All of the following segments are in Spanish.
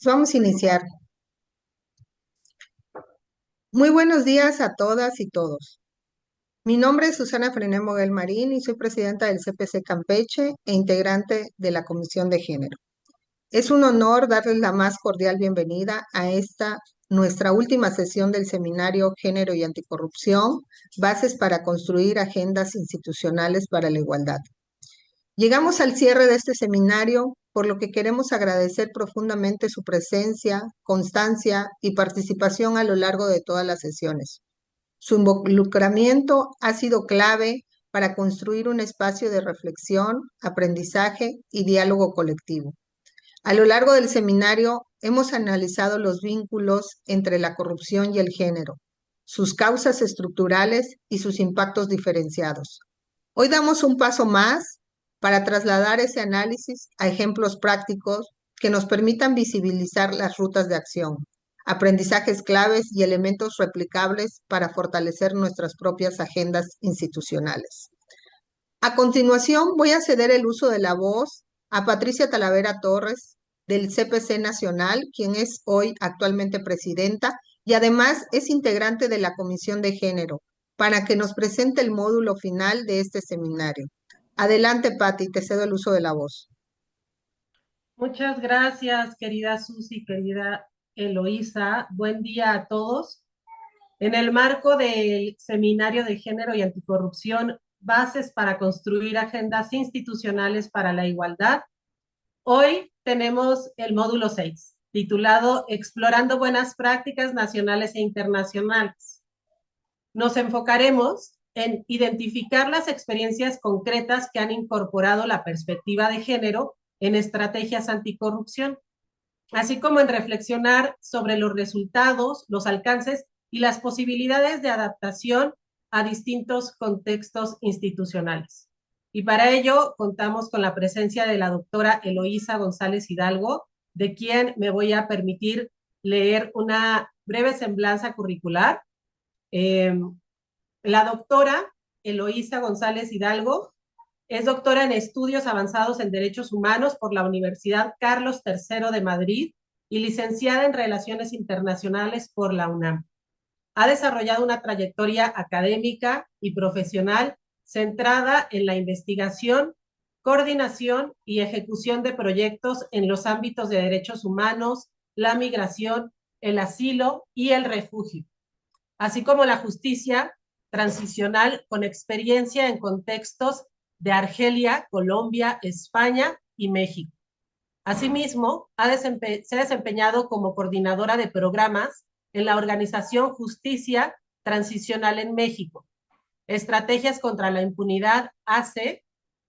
Vamos a iniciar. Muy buenos días a todas y todos. Mi nombre es Susana Frené Moguel Marín y soy presidenta del CPC Campeche e integrante de la Comisión de Género. Es un honor darles la más cordial bienvenida a esta, nuestra última sesión del seminario Género y Anticorrupción, Bases para construir agendas institucionales para la igualdad. Llegamos al cierre de este seminario, por lo que queremos agradecer profundamente su presencia, constancia y participación a lo largo de todas las sesiones. Su involucramiento ha sido clave para construir un espacio de reflexión, aprendizaje y diálogo colectivo. A lo largo del seminario hemos analizado los vínculos entre la corrupción y el género, sus causas estructurales y sus impactos diferenciados. Hoy damos un paso más para trasladar ese análisis a ejemplos prácticos que nos permitan visibilizar las rutas de acción, aprendizajes claves y elementos replicables para fortalecer nuestras propias agendas institucionales. A continuación, voy a ceder el uso de la voz a Patricia Talavera Torres, del CPC Nacional, quien es hoy actualmente presidenta y además es integrante de la Comisión de Género, para que nos presente el módulo final de este seminario. Adelante, Pati, te cedo el uso de la voz. Muchas gracias, querida Susi, querida Eloísa. Buen día a todos. En el marco del Seminario de Género y Anticorrupción, Bases para construir agendas institucionales para la igualdad, hoy tenemos el módulo 6, titulado Explorando buenas prácticas nacionales e internacionales. Nos enfocaremos en identificar las experiencias concretas que han incorporado la perspectiva de género en estrategias anticorrupción, así como en reflexionar sobre los resultados, los alcances y las posibilidades de adaptación a distintos contextos institucionales. Y para ello contamos con la presencia de la doctora Eloísa González Hidalgo, de quien me voy a permitir leer una breve semblanza curricular. Eh, la doctora Eloísa González Hidalgo es doctora en estudios avanzados en derechos humanos por la Universidad Carlos III de Madrid y licenciada en Relaciones Internacionales por la UNAM. Ha desarrollado una trayectoria académica y profesional centrada en la investigación, coordinación y ejecución de proyectos en los ámbitos de derechos humanos, la migración, el asilo y el refugio, así como la justicia transicional con experiencia en contextos de Argelia, Colombia, España y México. Asimismo, se ha desempeñado como coordinadora de programas en la organización Justicia Transicional en México, Estrategias contra la Impunidad AC.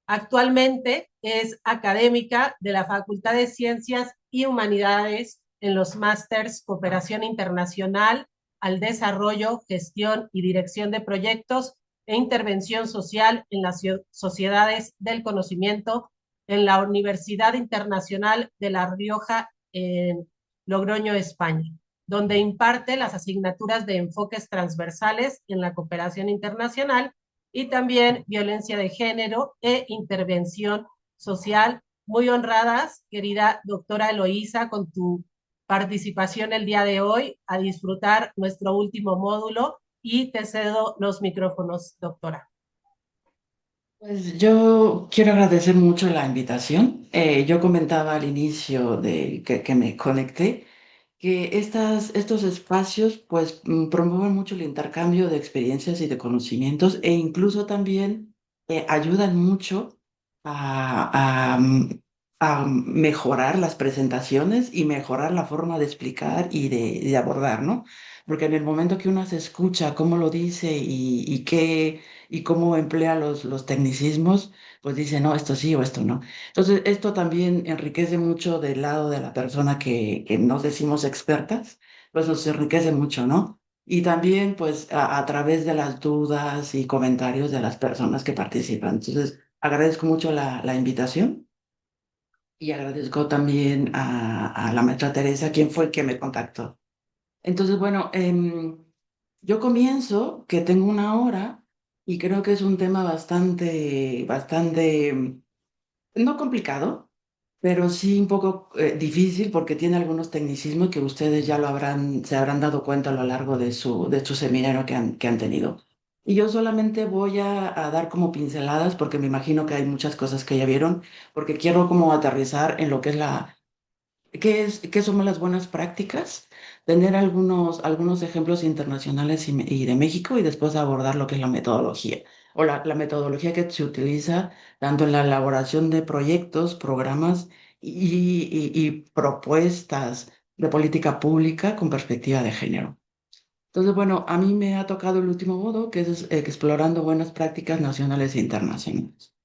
Actualmente es académica de la Facultad de Ciencias y Humanidades en los másters Cooperación Internacional al Desarrollo, Gestión y Dirección de Proyectos e Intervención Social en las Sociedades del Conocimiento en la Universidad Internacional de La Rioja en Logroño, España, donde imparte las asignaturas de enfoques transversales en la cooperación internacional y también violencia de género e intervención social. Muy honradas, querida doctora Eloísa, con tu participación el día de hoy, a disfrutar nuestro último módulo y te cedo los micrófonos, doctora. Pues yo quiero agradecer mucho la invitación. Yo comentaba al inicio de que me conecté que estos espacios pues promueven mucho el intercambio de experiencias y de conocimientos e incluso también ayudan mucho a mejorar las presentaciones y mejorar la forma de explicar y de abordar, ¿no? Porque en el momento que uno se escucha cómo lo dice y cómo emplea los tecnicismos, pues dice, no, esto sí o esto no. Entonces, esto también enriquece mucho del lado de la persona que nos decimos expertas, pues nos enriquece mucho, ¿no? Y también, pues, a través de las dudas y comentarios de las personas que participan. Entonces, agradezco mucho la invitación y agradezco también a la maestra Teresa, quien fue el que me contactó. Entonces, bueno, yo comienzo, que tengo una hora, y creo que es un tema bastante, no complicado, pero sí un poco difícil porque tiene algunos tecnicismos que ustedes ya se habrán dado cuenta a lo largo de su seminario que han tenido. Y yo solamente voy a dar como pinceladas porque me imagino que hay muchas cosas que ya vieron, porque quiero como aterrizar en lo que es qué son las buenas prácticas, tener algunos ejemplos internacionales y de México y después abordar lo que es la metodología o la metodología que se utiliza tanto en la elaboración de proyectos, programas y propuestas de política pública con perspectiva de género. Entonces, bueno, a mí me ha tocado el último modo, que es explorando buenas prácticas nacionales e internacionales.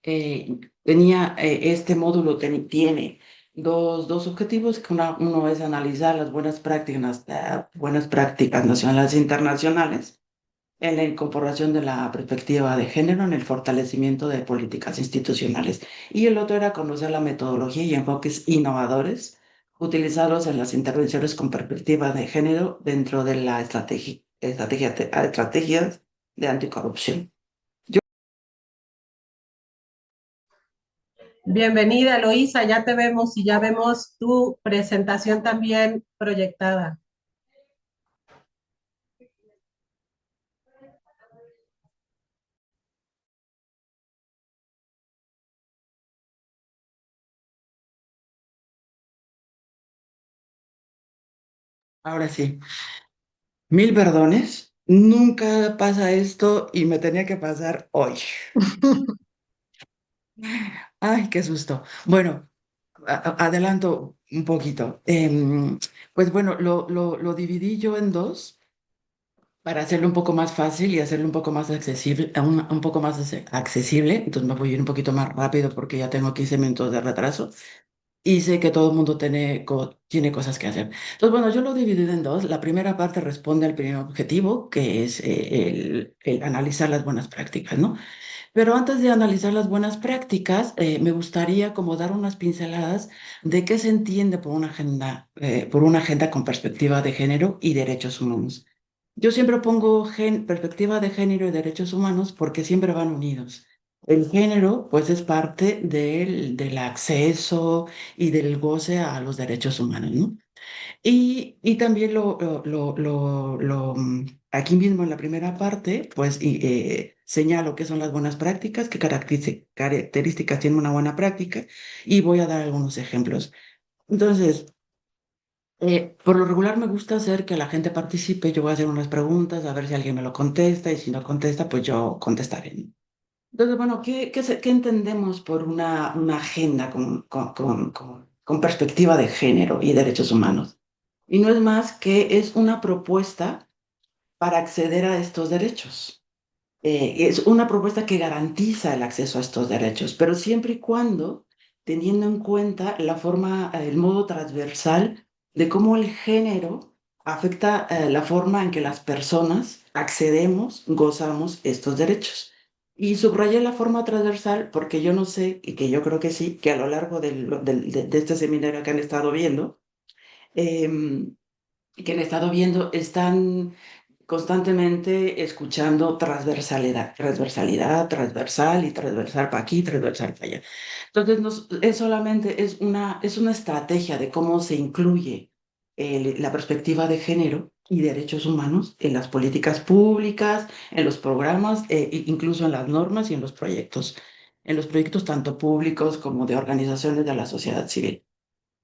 Este módulo tiene dos objetivos, que uno es analizar las buenas prácticas nacionales e internacionales en la incorporación de la perspectiva de género en el fortalecimiento de políticas institucionales. Y el otro era conocer la metodología y enfoques innovadores utilizados en las intervenciones con perspectiva de género dentro de la estrategias de anticorrupción. Bienvenida, Eloísa, ya te vemos y ya vemos tu presentación también proyectada. Ahora sí. Mil perdones, nunca pasa esto y me tenía que pasar hoy. Ay, qué susto. Bueno, adelanto un poquito. Pues bueno, lo dividí yo en dos para hacerlo un poco más fácil y hacerlo un poco más accesible, un poco más accesible. Entonces me voy a ir un poquito más rápido porque ya tengo 15 minutos de retraso y sé que todo el mundo tiene cosas que hacer. Entonces, bueno, yo lo he dividido en dos. La primera parte responde al primer objetivo, que es el analizar las buenas prácticas, ¿no? Pero antes de analizar las buenas prácticas, me gustaría como dar unas pinceladas de qué se entiende por una agenda con perspectiva de género y derechos humanos. Yo siempre pongo perspectiva de género y derechos humanos porque siempre van unidos. El género, pues, es parte del acceso y del goce a los derechos humanos, ¿no? Y también aquí mismo en la primera parte, pues señalo qué son las buenas prácticas, qué características tiene una buena práctica y voy a dar algunos ejemplos. Entonces, por lo regular me gusta hacer que la gente participe, yo voy a hacer unas preguntas, a ver si alguien me lo contesta y si no contesta, pues yo contestaré, ¿no? Entonces, bueno, ¿qué entendemos por una agenda con perspectiva de género y derechos humanos? Y no es más que es una propuesta para acceder a estos derechos. Es una propuesta que garantiza el acceso a estos derechos, pero siempre y cuando teniendo en cuenta el modo transversal de cómo el género afecta la forma en que las personas accedemos, gozamos estos derechos. Y subrayé la forma transversal porque yo no sé, y que yo creo que sí, que a lo largo de este seminario que han estado viendo, em, están constantemente escuchando transversal y transversal para aquí, transversal para allá. Entonces, es una estrategia de cómo se incluye la perspectiva de género y derechos humanos en las políticas públicas, en los programas, incluso en las normas y en los proyectos tanto públicos como de organizaciones de la sociedad civil.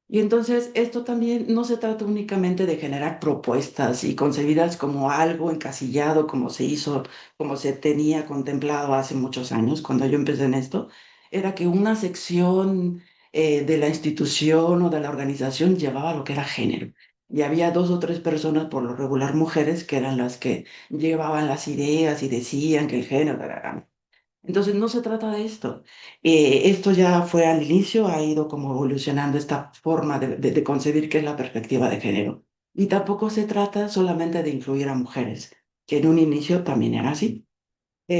Y entonces esto también no se trata únicamente de generar propuestas y concebidas como algo encasillado, como se tenía contemplado hace muchos años, cuando yo empecé en esto, era que una sección de la institución o de la organización llevaba lo que era género. Y había dos o tres personas, por lo regular mujeres, que eran las que llevaban las ideas y decían que el género era... Entonces no se trata de esto. Esto ya fue al inicio, ha ido como evolucionando esta forma de concebir qué es la perspectiva de género. Y tampoco se trata solamente de incluir a mujeres, que en un inicio también era así,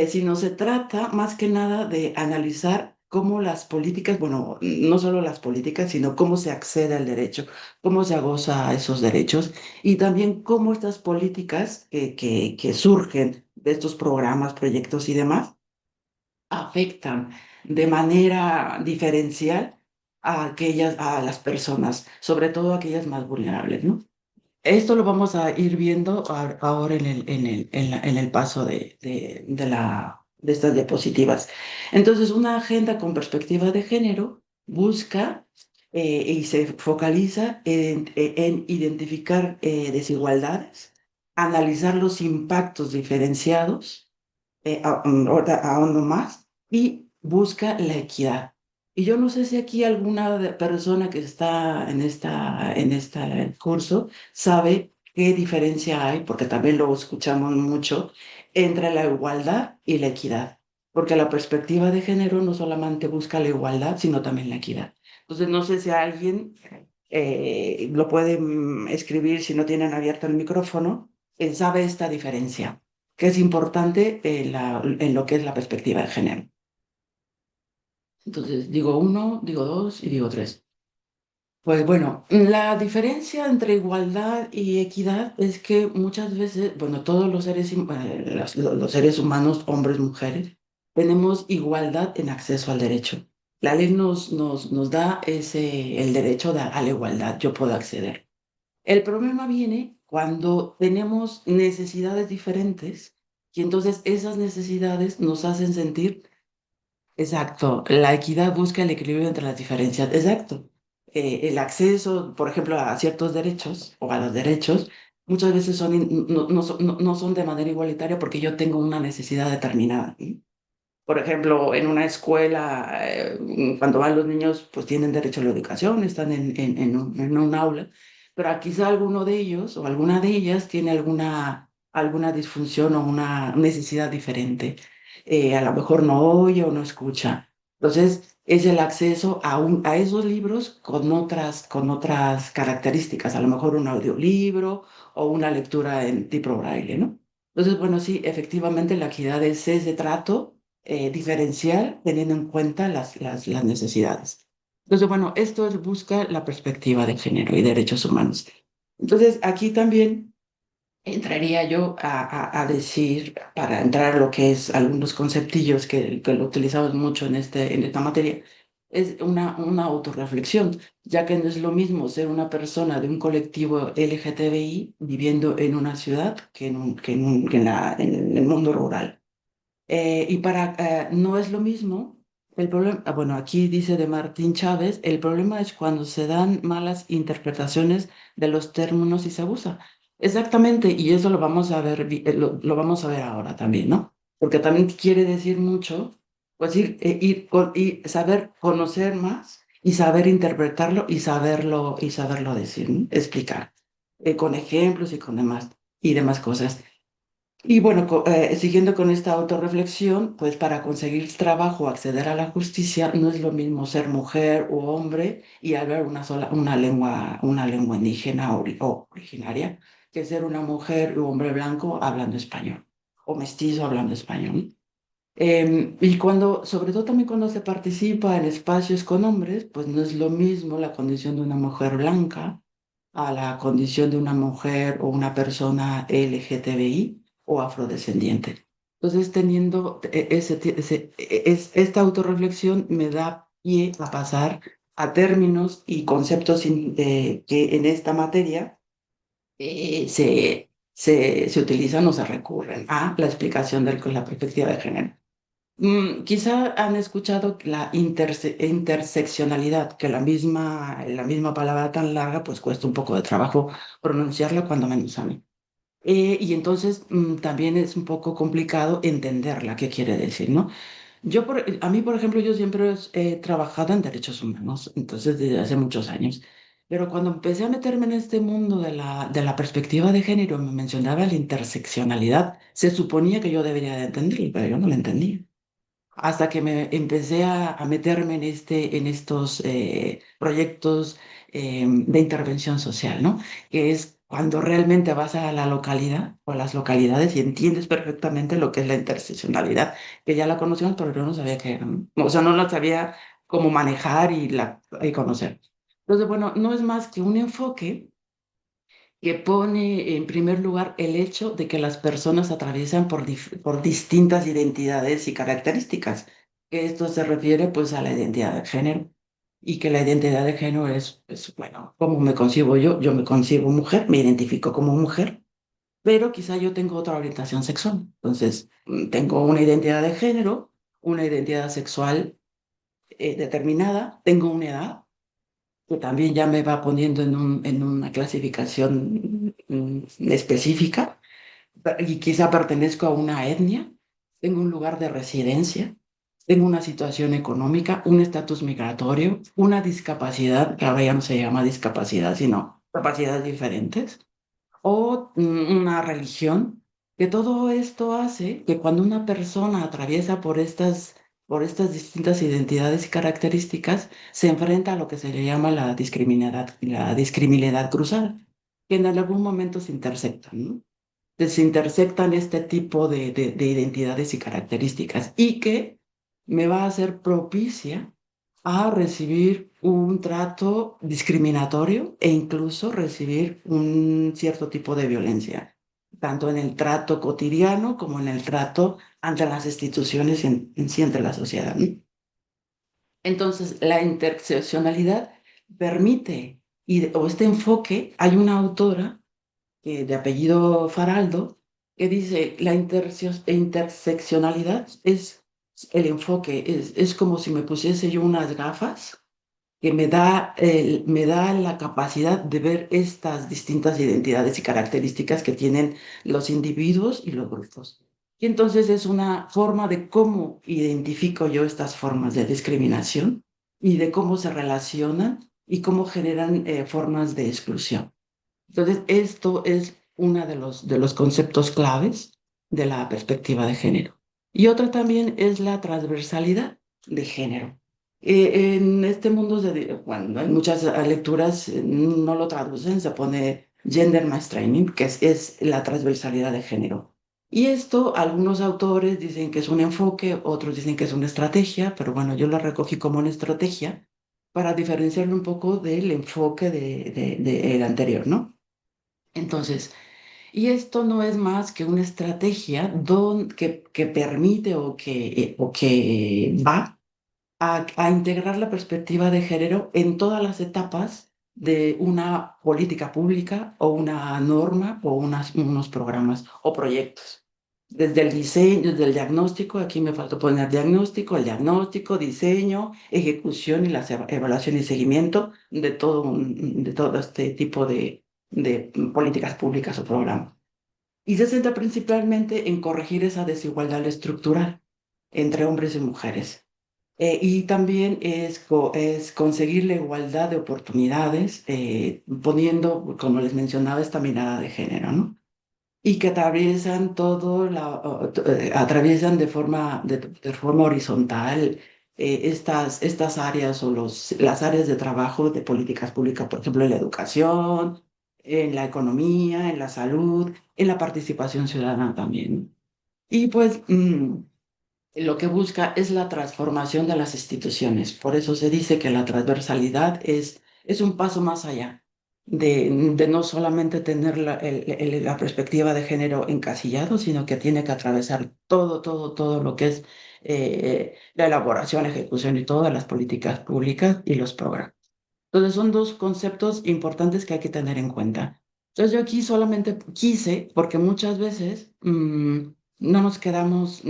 sino se trata más que nada de analizar cómo las políticas, bueno, no solo las políticas, sino cómo se accede al derecho, cómo se goza a esos derechos y también cómo estas políticas que surgen de estos programas, proyectos y demás afectan de manera diferencial a las personas, sobre todo aquellas más vulnerables, ¿no? Esto lo vamos a ir viendo ahora en el paso de estas diapositivas. Entonces, una agenda con perspectiva de género busca y se focaliza en identificar desigualdades, analizar los impactos diferenciados ahora ahondo más, y busca la equidad. Y yo no sé si aquí alguna persona que está en este curso sabe qué diferencia hay, porque también lo escuchamos mucho, entre la igualdad y la equidad. Porque la perspectiva de género no solamente busca la igualdad, sino también la equidad. Entonces, no sé si alguien lo puede escribir si no tienen abierto el micrófono, sabe esta diferencia, que es importante en lo que es la perspectiva de género. Entonces, digo uno, digo dos y digo tres. Pues bueno, la diferencia entre igualdad y equidad es que muchas veces, bueno, todos los seres, los seres humanos, hombres, mujeres, tenemos igualdad en acceso al derecho. La ley nos da el derecho a la igualdad, yo puedo acceder. El problema viene cuando tenemos necesidades diferentes y entonces esas necesidades nos hacen sentir, exacto, la equidad busca el equilibrio entre las diferencias, exacto. El acceso, por ejemplo, a ciertos derechos o a los derechos, muchas veces no son de manera igualitaria porque yo tengo una necesidad determinada. ¿Sí? Por ejemplo, en una escuela, cuando van los niños, pues tienen derecho a la educación, están en un aula, pero quizá alguno de ellos o alguna de ellas tiene alguna disfunción o una necesidad diferente. A lo mejor no oye o no escucha. Entonces, es el acceso a esos libros con otras características, a lo mejor un audiolibro o una lectura en tipo braille, ¿no? Entonces, bueno, sí, efectivamente la equidad es ese trato diferencial teniendo en cuenta las necesidades. Entonces, bueno, busca la perspectiva de género y derechos humanos. Entonces, aquí también entraría yo a decir, para entrar a lo que es algunos conceptillos que lo utilizamos mucho en esta materia, es una autorreflexión, ya que no es lo mismo ser una persona de un colectivo LGTBI viviendo en una ciudad que en el mundo rural. No es lo mismo, el problema, bueno, aquí dice de Martín Chávez, el problema es cuando se dan malas interpretaciones de los términos y se abusa. Exactamente, y eso lo vamos a ver, lo vamos a ver ahora también, ¿no? Porque también quiere decir mucho, pues y saber conocer más y saber interpretarlo y saberlo decir, ¿no? Explicar, con ejemplos y demás cosas. Y bueno, siguiendo con esta autorreflexión, pues para conseguir trabajo, acceder a la justicia, no es lo mismo ser mujer u hombre y hablar una lengua indígena o originaria, que ser una mujer u hombre blanco hablando español o mestizo hablando español. Y sobre todo también cuando se participa en espacios con hombres, pues no es lo mismo la condición de una mujer blanca a la condición de una mujer o una persona LGTBI o afrodescendiente. Entonces, teniendo esta autorreflexión me da pie a pasar a términos y conceptos que en esta materia se utilizan o se recurren a la explicación con la perspectiva de género. Quizá han escuchado la interseccionalidad, que la misma palabra tan larga, pues cuesta un poco de trabajo pronunciarla, cuando menos a mí. Y entonces también es un poco complicado entenderla, qué quiere decir, ¿no? A mí, por ejemplo, yo siempre he trabajado en derechos humanos, entonces desde hace muchos años. Pero cuando empecé a meterme en este mundo de la perspectiva de género, me mencionaba la interseccionalidad. Se suponía que yo debería de entenderlo, pero yo no la entendía hasta que me empecé a meterme en estos proyectos de intervención social, ¿no? Que es cuando realmente vas a la localidad o las localidades y entiendes perfectamente lo que es la interseccionalidad, que ya la conocíamos, pero yo no sabía qué era, ¿no? O sea, no la sabía cómo manejar y conocer. Entonces, bueno, no es más que un enfoque que pone en primer lugar el hecho de que las personas atraviesan por distintas identidades y características. que esto se refiere pues a la identidad de género y que la identidad de género es, bueno, cómo me concibo yo me concibo mujer, me identifico como mujer, pero quizá yo tengo otra orientación sexual. Entonces, tengo una identidad de género, una identidad sexual determinada, tengo una edad que también ya me va poniendo en una clasificación específica y quizá pertenezco a una etnia, tengo un lugar de residencia, tengo una situación económica, un estatus migratorio, una discapacidad, que ahora ya no se llama discapacidad, sino capacidades diferentes, o una religión, que todo esto hace que cuando una persona atraviesa por estas distintas identidades y características, se enfrenta a lo que se le llama la discriminidad cruzada, que en algún momento se intersectan, ¿no? Se intersectan este tipo de identidades y características y que me va a hacer propicia a recibir un trato discriminatorio e incluso recibir un cierto tipo de violencia, tanto en el trato cotidiano como en el trato ante las instituciones y en sí ante la sociedad, ¿no? Entonces, la interseccionalidad permite, o este enfoque, hay una autora de apellido Faraldo, que dice, la interseccionalidad es el enfoque, es como si me pusiese yo unas gafas que me da la capacidad de ver estas distintas identidades y características que tienen los individuos y los grupos. Y entonces es una forma de cómo identifico yo estas formas de discriminación y de cómo se relacionan y cómo generan formas de exclusión. Entonces, esto es uno de los conceptos claves de la perspectiva de género. Y otra también es la transversalidad de género. En este mundo, bueno, en muchas lecturas no lo traducen, se pone gender mainstreaming, que es la transversalidad de género. Y esto, algunos autores dicen que es un enfoque, otros dicen que es una estrategia, pero bueno, yo lo recogí como una estrategia para diferenciarlo un poco del enfoque del anterior, ¿no? Entonces, y esto no es más que una estrategia que permite o que va a integrar la perspectiva de género en todas las etapas de una política pública o una norma o unos programas o proyectos. Desde el diseño, desde el diagnóstico, aquí me faltó poner diagnóstico, el diagnóstico, diseño, ejecución y la evaluación y seguimiento de todo este tipo de políticas públicas o programas. Y se centra principalmente en corregir esa desigualdad estructural entre hombres y mujeres. Y también es conseguir la igualdad de oportunidades, poniendo, como les mencionaba, esta mirada de género, ¿no? Y que atraviesan atraviesan de forma horizontal estas áreas o las áreas de trabajo de políticas públicas, por ejemplo, en la educación, en la economía, en la salud, en la participación ciudadana también. Y pues lo que busca es la transformación de las instituciones. Por eso se dice que la transversalidad es un paso más allá de no solamente tener la perspectiva de género encasillado, sino que tiene que atravesar todo lo que es la elaboración, ejecución y todas las políticas públicas y los programas. Entonces son dos conceptos importantes que hay que tener en cuenta. Entonces yo aquí solamente quise, porque muchas veces no nos quedamos,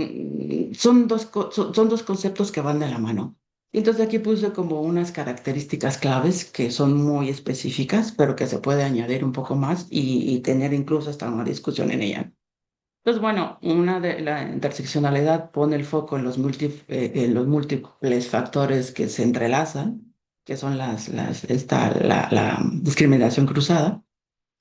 son dos conceptos que van de la mano. Y entonces aquí puse como unas características claves que son muy específicas, pero que se puede añadir un poco más y tener incluso hasta una discusión en ella. Entonces, bueno, una de la interseccionalidad pone el foco en en los múltiples factores que se entrelazan, que son la discriminación cruzada,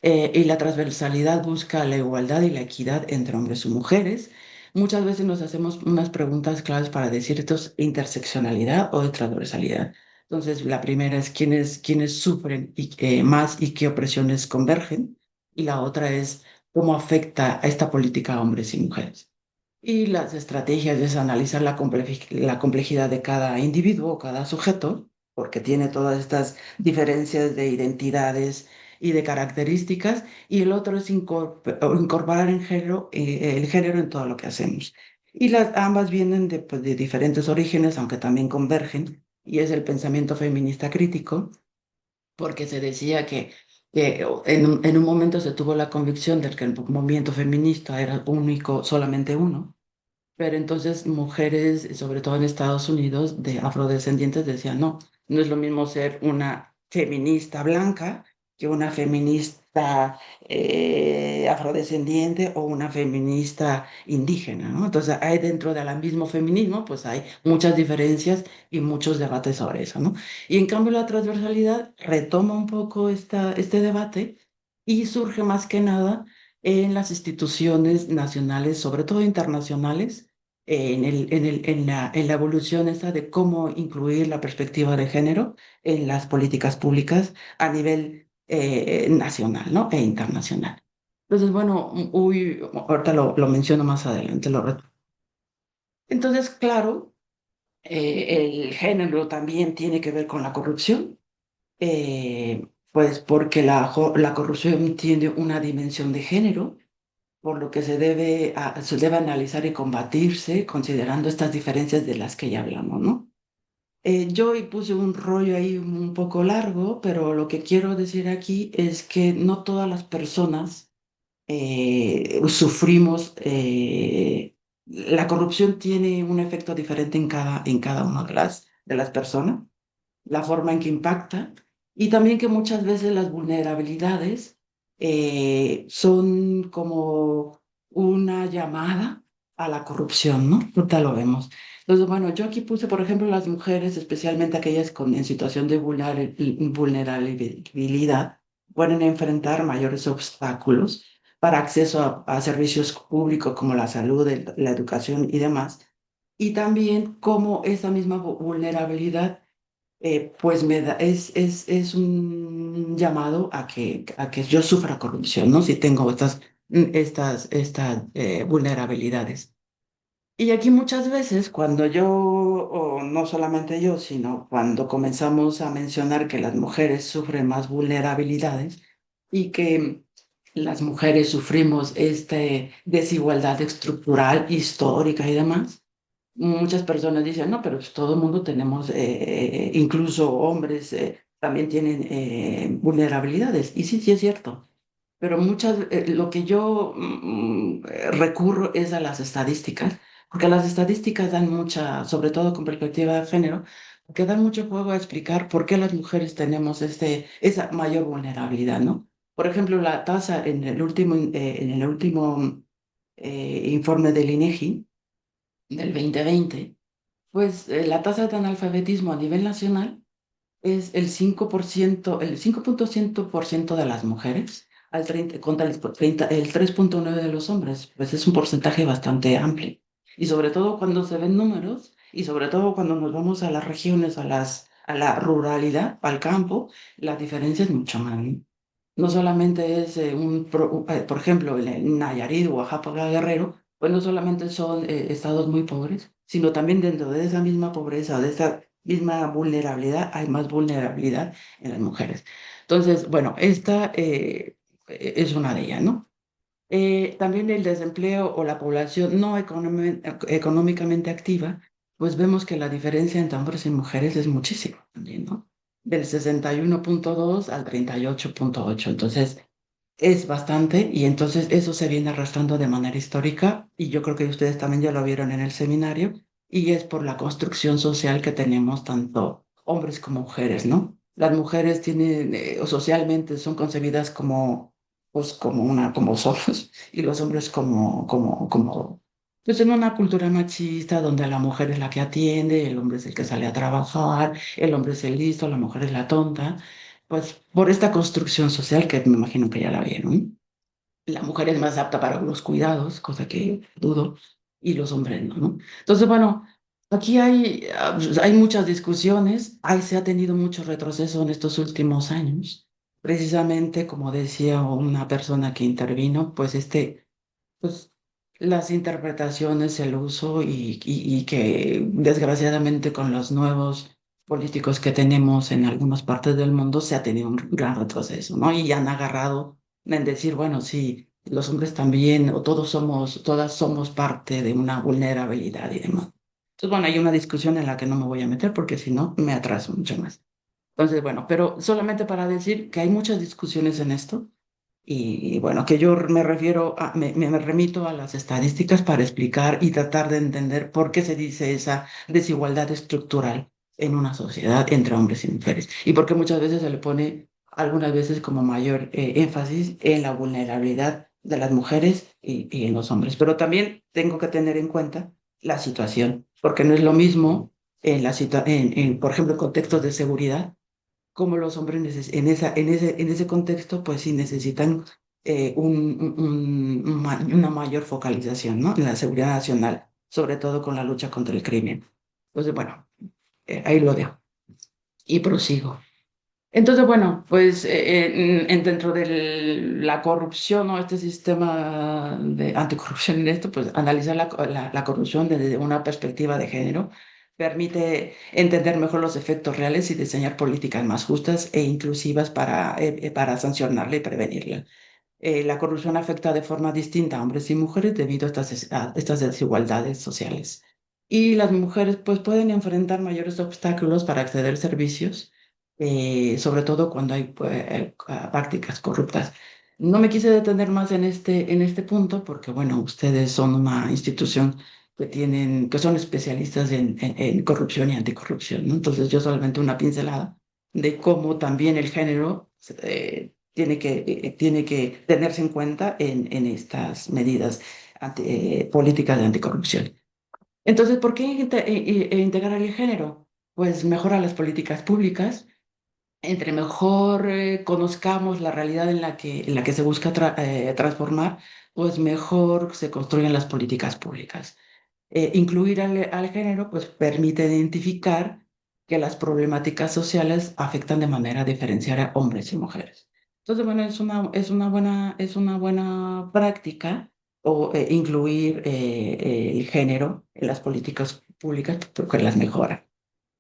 y la transversalidad busca la igualdad y la equidad entre hombres y mujeres. Muchas veces nos hacemos unas preguntas claves para decir esto es interseccionalidad o transversalidad. Entonces, la primera es quiénes sufren más y qué opresiones convergen. Y la otra es cómo afecta a esta política a hombres y mujeres. Y las estrategias es analizar la complejidad de cada individuo o cada sujeto, porque tiene todas estas diferencias de identidades y de características, y el otro es incorporar el género en todo lo que hacemos. Y ambas vienen de, pues, de diferentes orígenes, aunque también convergen, y es el pensamiento feminista crítico, porque se decía que en un momento se tuvo la convicción de que el movimiento feminista era único, solamente uno, pero entonces mujeres, sobre todo en Estados Unidos, de afrodescendientes decían, no, no es lo mismo ser una feminista blanca que una feminista afrodescendiente o una feminista indígena, ¿no? Entonces hay dentro del mismo feminismo, pues hay muchas diferencias y muchos debates sobre eso, ¿no? Y en cambio la transversalidad retoma un poco este debate y surge más que nada en las instituciones nacionales, sobre todo internacionales, en la evolución esta de cómo incluir la perspectiva de género en las políticas públicas a nivel nacional, ¿no? E internacional. Entonces, bueno, ahorita lo menciono más adelante, Entonces, claro, el género también tiene que ver con la corrupción, pues porque la corrupción tiene una dimensión de género, por lo que se debe analizar y combatirse considerando estas diferencias de las que ya hablamos, ¿no? Yo hoy puse un rollo ahí un poco largo, pero lo que quiero decir aquí es que no todas las personas sufrimos, la corrupción tiene un efecto diferente en cada una de las personas, la forma en que impacta y también que muchas veces las vulnerabilidades son como una llamada a la corrupción, ¿no? Ahorita lo vemos. Entonces, bueno, yo aquí puse, por ejemplo, las mujeres, especialmente aquellas en situación de vulnerabilidad, pueden enfrentar mayores obstáculos para acceso a servicios públicos como la salud, la educación y demás. Y también cómo esa misma vulnerabilidad pues es un llamado a que yo sufra corrupción, ¿no? Si tengo estas vulnerabilidades. Y aquí muchas veces cuando o no solamente yo, sino cuando comenzamos a mencionar que las mujeres sufren más vulnerabilidades y que las mujeres sufrimos esta desigualdad estructural, histórica y demás, muchas personas dicen, no, pero pues todo el mundo tenemos, incluso hombres, también tienen vulnerabilidades. Y sí, sí es cierto. Pero lo que yo recurro es a las estadísticas, porque las estadísticas dan mucha, sobre todo con perspectiva de género, que dan mucho juego a explicar por qué las mujeres tenemos esa mayor vulnerabilidad, ¿no? Por ejemplo, la tasa en el último informe del INEGI del 2020, pues la tasa de analfabetismo a nivel nacional es el 5,1% de las mujeres al 30 contra el 3,9% de los hombres. Pues es un porcentaje bastante amplio. Y sobre todo cuando se ven números, y sobre todo cuando nos vamos a las regiones, a la ruralidad, al campo, la diferencia es mucho más, ¿no? No solamente es por ejemplo, en Nayarit, Oaxaca, Guerrero, pues no solamente son estados muy pobres, sino también dentro de esa misma pobreza, de esa misma vulnerabilidad, hay más vulnerabilidad en las mujeres. Entonces, bueno, esta es una de ellas, ¿no? También el desempleo o la población no económicamente activa, pues vemos que la diferencia entre hombres y mujeres es muchísimo también, ¿no? Del 61,2 al 38,8. Entonces, es bastante y entonces eso se viene arrastrando de manera histórica y yo creo que ustedes también ya lo vieron en el seminario y es por la construcción social que tenemos tanto hombres como mujeres, ¿no? Las mujeres tienen, o socialmente son concebidas como, pues como somos y los hombres pues en una cultura machista donde la mujer es la que atiende, el hombre es el que sale a trabajar, el hombre es el listo, la mujer es la tonta pues por esta construcción social que me imagino que ya la vieron. La mujer es más apta para los cuidados, cosa que dudo, y los hombres no, ¿no? Entonces, bueno, aquí hay muchas discusiones, se ha tenido mucho retroceso en estos últimos años. Precisamente, como decía una persona que intervino, pues las interpretaciones, el uso y que desgraciadamente con los nuevos políticos que tenemos en algunas partes del mundo se ha tenido un gran retroceso, ¿no? Y han agarrado en decir, bueno, sí. los hombres también, o todas somos parte de una vulnerabilidad y demás. Entonces, bueno, hay una discusión en la que no me voy a meter porque si no, me atraso mucho más. Entonces, bueno, pero solamente para decir que hay muchas discusiones en esto y bueno, que yo me refiero me remito a las estadísticas para explicar y tratar de entender por qué se dice esa desigualdad estructural en una sociedad entre hombres y mujeres. Y por qué muchas veces se le pone algunas veces como mayor énfasis en la vulnerabilidad de las mujeres y en los hombres. Pero también tengo que tener en cuenta la situación, porque no es lo mismo por ejemplo, en contextos de seguridad como los hombres en ese contexto, pues sí necesitan una mayor focalización, ¿no? En la seguridad nacional, sobre todo con la lucha contra el crimen. Entonces, bueno, ahí lo dejo y prosigo. Entonces, bueno, pues dentro de la corrupción o este sistema de anticorrupción en esto, pues analizar la corrupción desde una perspectiva de género permite entender mejor los efectos reales y diseñar políticas más justas e inclusivas para sancionarla y prevenirla. La corrupción afecta de forma distinta a hombres y mujeres debido a estas desigualdades sociales. Y las mujeres pues pueden enfrentar mayores obstáculos para acceder a servicios, sobre todo cuando hay prácticas corruptas. No me quise detener más en este punto porque, bueno, ustedes son una institución que son especialistas en corrupción y anticorrupción, ¿no? Entonces yo solamente una pincelada de cómo también el género tiene que tenerse en cuenta en estas medidas políticas de anticorrupción. Entonces, ¿por qué integrar el género? Pues mejora las políticas públicas. Entre mejor conozcamos la realidad en la que se busca transformar, pues mejor se construyen las políticas públicas. Incluir al género pues permite identificar que las problemáticas sociales afectan de manera diferenciada a hombres y mujeres. Entonces, bueno, es una buena práctica incluir el género en las políticas públicas porque las mejora.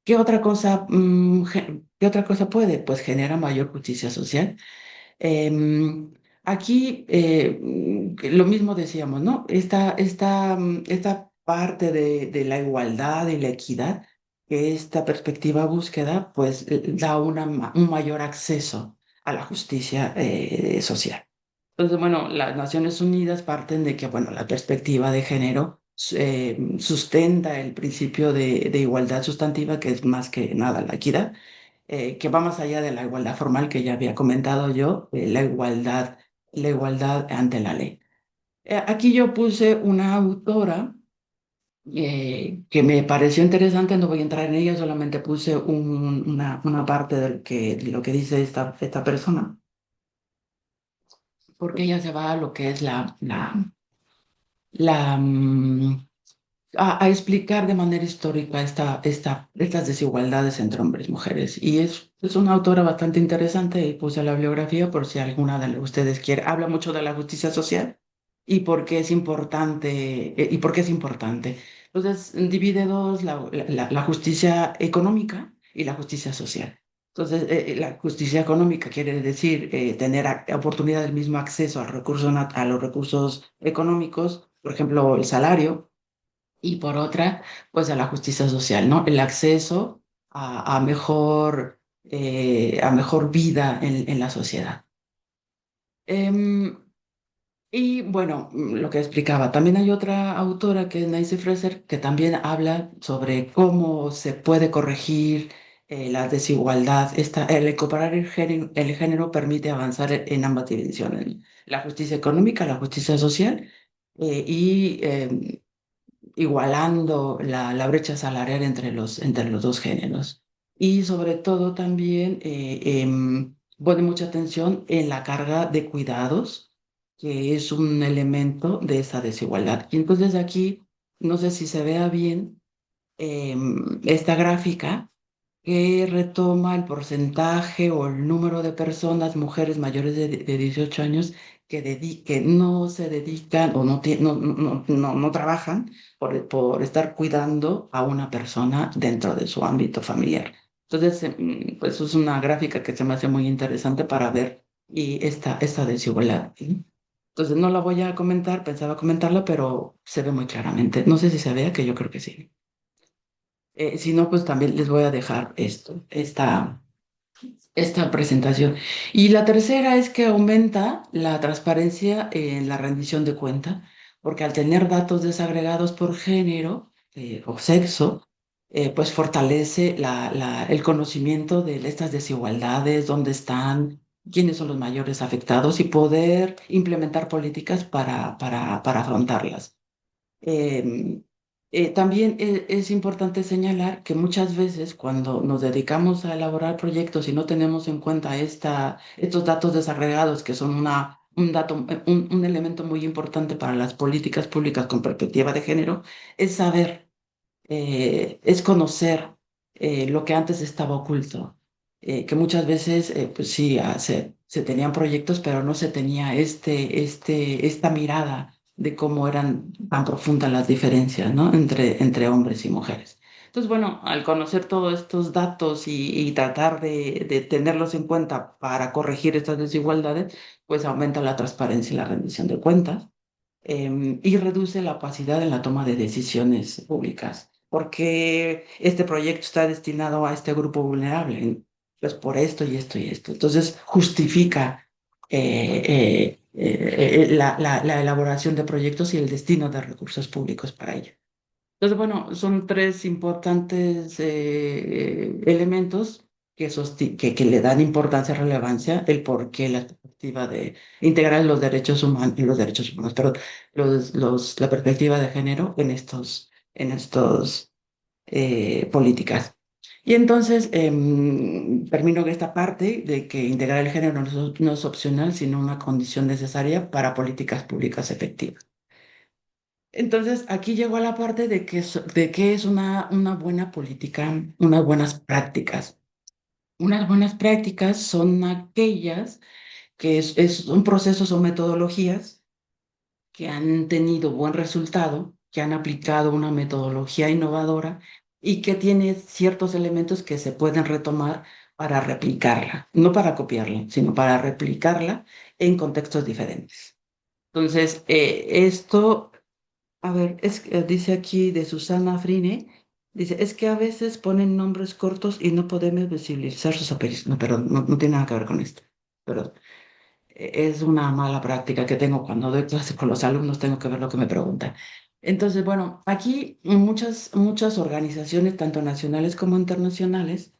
¿Qué otra cosa, qué otra cosa puede? Pues genera mayor justicia social. Aquí lo mismo decíamos, ¿no? Esta parte de la igualdad y la equidad, que esta perspectiva búsqueda, pues da un mayor acceso a la justicia social. Entonces, bueno, las Naciones Unidas parten de que, bueno, la perspectiva de género sustenta el principio de igualdad sustantiva, que es más que nada la equidad que va más allá de la igualdad formal que ya había comentado yo, la igualdad ante la ley. Aquí yo puse una autora que me pareció interesante, no voy a entrar en ella, solamente puse una parte de lo que dice esta persona, porque ella se va a lo que es la, mm, a explicar de manera histórica estas desigualdades entre hombres y mujeres. Y es una autora bastante interesante y puse la bibliografía por si alguna de ustedes quiere. Habla mucho de la justicia social y por qué es importante, y por qué es importante. Entonces, divide dos, la justicia económica y la justicia social. Entonces, la justicia económica quiere decir tener oportunidad del mismo acceso a los recursos económicos, por ejemplo, el salario y por otra, pues a la justicia social, ¿no? El acceso a mejor vida en la sociedad. Em, y bueno, lo que explicaba, también hay otra autora que es Nancy Fraser, que también habla sobre cómo se puede corregir la desigualdad. El incorporar el género permite avanzar en ambas dimensiones, la justicia económica, la justicia social, y igualando la brecha salarial entre los dos géneros. Y sobre todo también pone mucha atención en la carga de cuidados, que es un elemento de esa desigualdad. Y entonces aquí, no sé si se vea bien esta gráfica que retoma el porcentaje o el número de personas, mujeres mayores de 18 años, que no se dedican o no trabajan por estar cuidando a una persona dentro de su ámbito familiar. Entonces, pues es una gráfica que se me hace muy interesante para ver esta desigualdad. ¿Sí? Entonces no la voy a comentar, pensaba comentarla, pero se ve muy claramente. No sé si se vea, que yo creo que sí. Si no, pues también les voy a dejar esta presentación. Y la tercera es que aumenta la transparencia en la rendición de cuenta, porque al tener datos desagregados por género o sexo, pues fortalece el conocimiento de estas desigualdades, dónde están, quiénes son los mayores afectados y poder implementar políticas para afrontarlas. Em, También es importante señalar que muchas veces cuando nos dedicamos a elaborar proyectos y no tenemos en cuenta estos datos desagregados, que son un elemento muy importante para las políticas públicas con perspectiva de género, es saber es conocer lo que antes estaba oculto, que muchas veces, pues sí, se tenían proyectos, pero no se tenía esta mirada de cómo eran tan profundas las diferencias, ¿no? Entre hombres y mujeres. Entonces, bueno, al conocer todos estos datos y tratar de tenerlos en cuenta para corregir estas desigualdades, pues aumenta la transparencia y la rendición de cuentas y reduce la opacidad en la toma de decisiones públicas, porque este proyecto está destinado a este grupo vulnerable, pues por esto y esto y esto. Entonces justifica la elaboración de proyectos y el destino de recursos públicos para ello. Entonces, bueno, son tres importantes elementos que le dan importancia, relevancia, el por qué la perspectiva de integrar los derechos humanos, perdón, la perspectiva de género en estos políticas. Y entonces termino esta parte de que integrar el género no es opcional, sino una condición necesaria para políticas públicas efectivas. Entonces, aquí llegó a la parte de qué es una buena política, unas buenas prácticas. Unas buenas prácticas son aquellas que es un proceso, son metodologías que han tenido buen resultado, que han aplicado una metodología innovadora y que tiene ciertos elementos que se pueden retomar para replicarla, no para copiarla, sino para replicarla en contextos diferentes. Entonces, esto a ver, dice aquí de Susana Frine, dice, es que a veces ponen nombres cortos y no podemos visibilizar sus apellidos. No, perdón, no tiene nada que ver con esto. Pero es una mala práctica que tengo cuando doy clase con los alumnos, tengo que ver lo que me preguntan. Entonces, bueno, aquí muchas organizaciones, tanto nacionales como internacionales,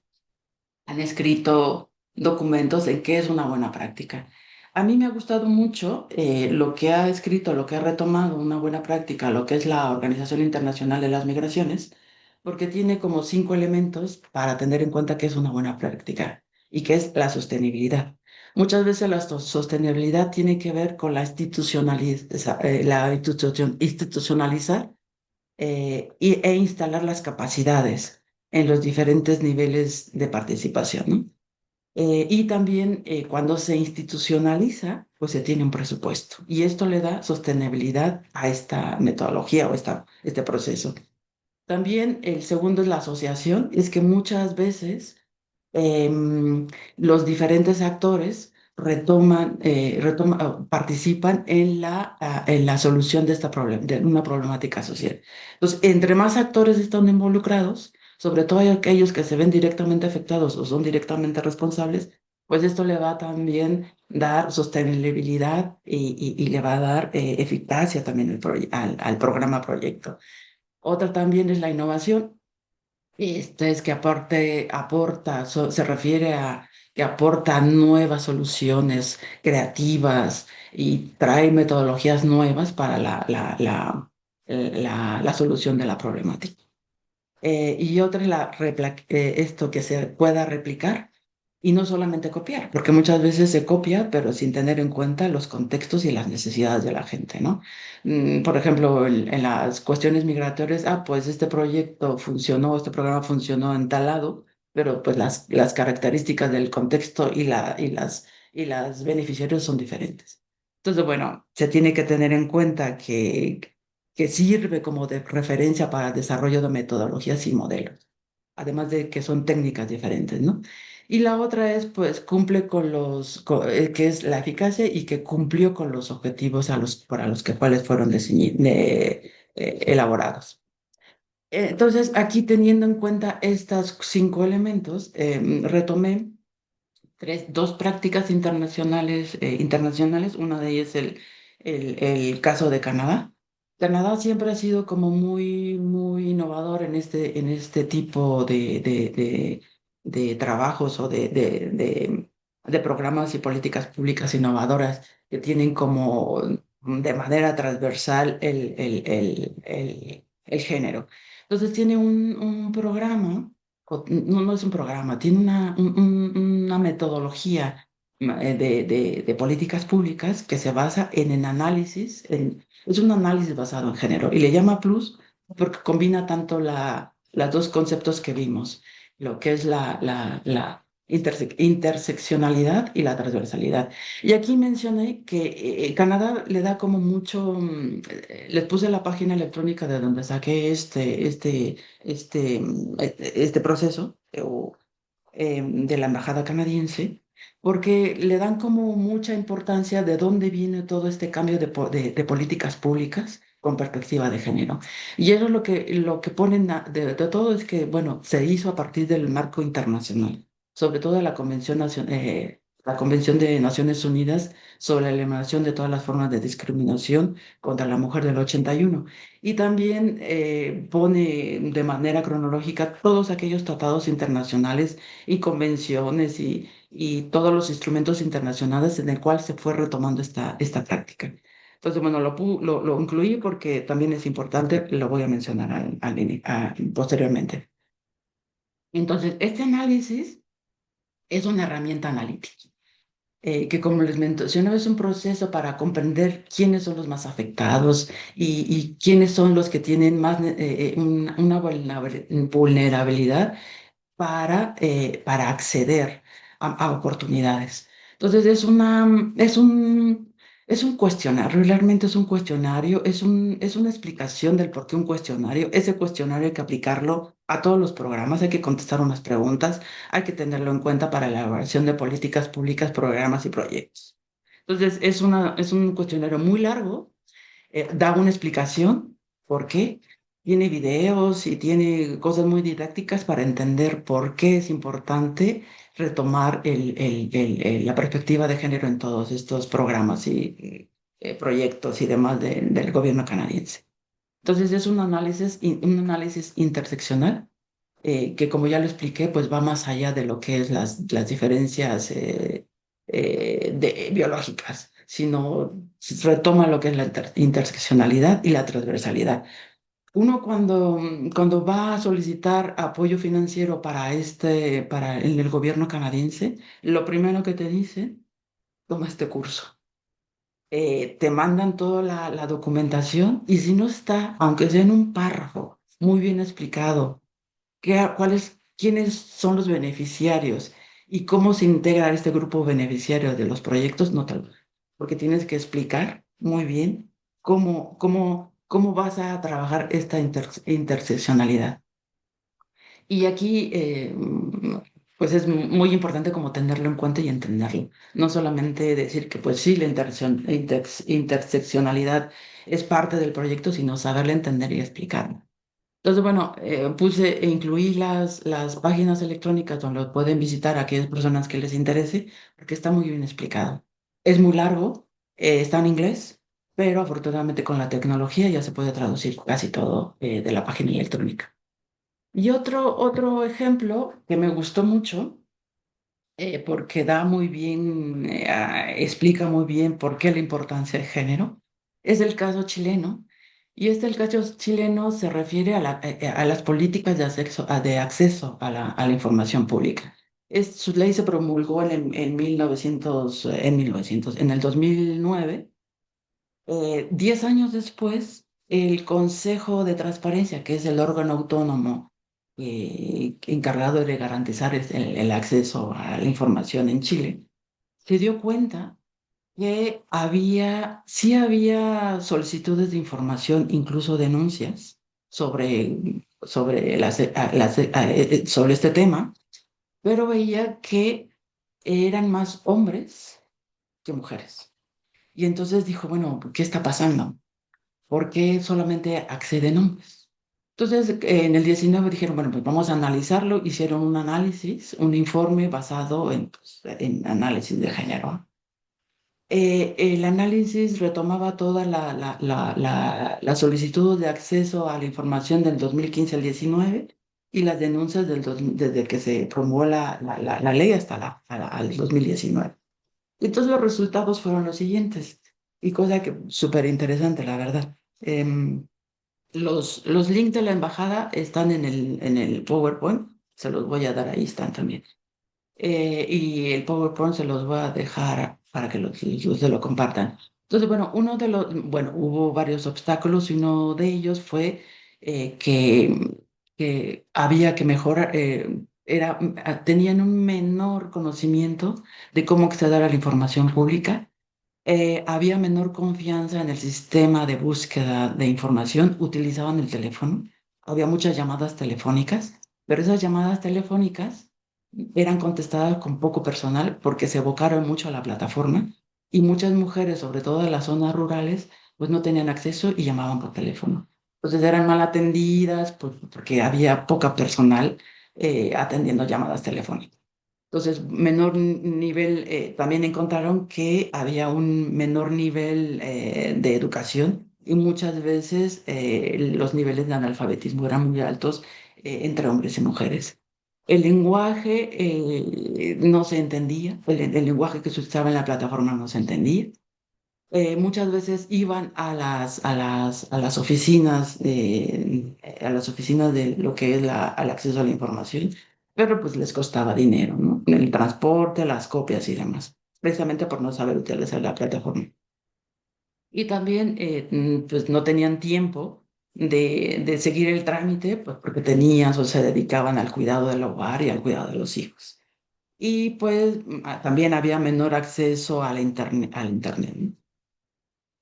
han escrito documentos en qué es una buena práctica. A mí me ha gustado mucho lo que ha escrito, lo que ha retomado una buena práctica, lo que es la Organización Internacional de las Migraciones, porque tiene como 5 elementos para tener en cuenta qué es una buena práctica y qué es la sostenibilidad. Muchas veces la sostenibilidad tiene que ver con institucionalizar e instalar las capacidades en los diferentes niveles de participación, ¿no? Y también cuando se institucionaliza, pues se tiene un presupuesto y esto le da sostenibilidad a esta metodología o este proceso. También el segundo es la asociación, es que muchas veces los diferentes actores participan en la solución de una problemática social. Entonces, entre más actores están involucrados, sobre todo aquellos que se ven directamente afectados o son directamente responsables, pues esto le va a también dar sostenibilidad y le va a dar eficacia también al programa proyecto. Otra también es la innovación. Esta es que se refiere a que aporta nuevas soluciones creativas y trae metodologías nuevas para la solución de la problemática. Y otra es esto que se pueda replicar y no solamente copiar, porque muchas veces se copia, pero sin tener en cuenta los contextos y las necesidades de la gente, ¿no? Por ejemplo, en las cuestiones migratorias, pues este proyecto funcionó, este programa funcionó en tal lado, pero pues las características del contexto y las beneficiarios son diferentes. Entonces, bueno, se tiene que tener en cuenta que sirve como de referencia para el desarrollo de metodologías y modelos, además de que son técnicas diferentes, ¿no? Y la otra es, pues, cumple que es la eficacia y que cumplió con los objetivos para los que cuales fueron elaborados. Entonces, aquí teniendo en cuenta estos 5 elementos, retomé dos prácticas internacionales. Una de ellas es el caso de Canadá. Canadá siempre ha sido como muy, muy innovador en este tipo de trabajos o de programas y políticas públicas innovadoras que tienen como de manera transversal el género. Entonces tiene un programa no es un programa, tiene una metodología de políticas públicas que se basa en el análisis, es un análisis basado en género y le llama Plus porque combina tanto los dos conceptos que vimos, lo que es la interseccionalidad y la transversalidad. Y aquí mencioné que Canadá le da como mucho, les puse la página electrónica de donde saqué este proceso de la embajada canadiense, porque le dan como mucha importancia de dónde viene todo este cambio de políticas públicas con perspectiva de género. Y eso es lo que ponen de todo es que, bueno, se hizo a partir del marco internacional, sobre todo la Convención de Naciones Unidas sobre la eliminación de todas las formas de discriminación contra la mujer del 81 y también pone de manera cronológica todos aquellos tratados internacionales y convenciones y todos los instrumentos internacionales en el cual se fue retomando esta práctica. Entonces, bueno, lo incluí porque también es importante, lo voy a mencionar posteriormente. Entonces, este análisis es una herramienta analítica que como les mencionaba es un proceso para comprender quiénes son los más afectados y quiénes son los que tienen más una vulnerabilidad para acceder a oportunidades. Entonces es un cuestionario, realmente es un cuestionario, es una explicación del por qué un cuestionario. Ese cuestionario hay que aplicarlo a todos los programas, hay que contestar unas preguntas, hay que tenerlo en cuenta para la elaboración de políticas públicas, programas y proyectos. Entonces es un cuestionario muy largo, da una explicación por qué, tiene videos y tiene cosas muy didácticas para entender por qué es importante retomar la perspectiva de género en todos estos programas y proyectos y demás del gobierno canadiense. Entonces es un análisis interseccional que como ya lo expliqué, pues va más allá de lo que es las diferencias biológicas, sino retoma lo que es la interseccionalidad y la transversalidad. Uno cuando va a solicitar apoyo financiero para el gobierno canadiense, lo primero que te dice, toma este curso. Te mandan toda la documentación y si no está, aunque sea en un párrafo, muy bien explicado, quiénes son los beneficiarios y cómo se integra este grupo beneficiario de los proyectos, no tal, porque tienes que explicar muy bien cómo vas a trabajar esta interseccionalidad. Y aquí, pues es muy importante como tenerlo en cuenta y entenderlo. No solamente decir que, pues sí, la interseccionalidad es parte del proyecto, sino saberla entender y explicarlo. Entonces, bueno, incluí las páginas electrónicas donde lo pueden visitar a aquellas personas que les interese, porque está muy bien explicado. Es muy largo, está en inglés, pero afortunadamente con la tecnología ya se puede traducir casi todo de la página electrónica. Y otro ejemplo que me gustó mucho, porque da muy bien, explica muy bien por qué la importancia de género, es el caso chileno. Y el caso chileno se refiere a las políticas de acceso a la información pública. Su ley se promulgó en el 2009. 10 años después, el Consejo de Transparencia, que es el órgano autónomo encargado de garantizar el acceso a la información en Chile, se dio cuenta que sí había solicitudes de información, incluso denuncias sobre este tema, pero veía que eran más hombres que mujeres. Y entonces dijo, bueno, ¿qué está pasando? ¿Por qué solamente acceden hombres? Entonces, en el 19 dijeron, bueno, pues vamos a analizarlo. Hicieron un análisis, un informe basado en, pues, en análisis de género. El análisis retomaba toda la solicitud de acceso a la información del 2015 al 19 y las denuncias desde que se promulgó la ley hasta al 2019. Entonces los resultados fueron los siguientes, y cosa que súper interesante, la verdad. Los links de la embajada están en el PowerPoint, se los voy a dar, ahí están también. Y el PowerPoint se los voy a dejar para que se lo compartan. Entonces, bueno, bueno, hubo varios obstáculos y uno de ellos fue que había que mejorar, tenían un menor conocimiento de cómo acceder a la información pública. Había menor confianza en el sistema de búsqueda de información, utilizaban el teléfono, había muchas llamadas telefónicas, pero esas llamadas telefónicas eran contestadas con poco personal porque se evocaron mucho a la plataforma y muchas mujeres, sobre todo en las zonas rurales, pues no tenían acceso y llamaban por teléfono. Entonces eran mal atendidas porque había poca personal atendiendo llamadas telefónicas. Entonces, nivel, también encontraron que había un menor nivel de educación y muchas veces los niveles de analfabetismo eran muy altos entre hombres y mujeres. El lenguaje no se entendía, el lenguaje que se usaba en la plataforma no se entendía. Muchas veces iban a las oficinas de lo que es el acceso a la información, pero pues les costaba dinero, ¿no? El transporte, las copias y demás, precisamente por no saber utilizar la plataforma. Y también pues no tenían tiempo de seguir el trámite, pues porque tenían o se dedicaban al cuidado del hogar y al cuidado de los hijos. Y pues también había menor acceso a al internet, ¿no?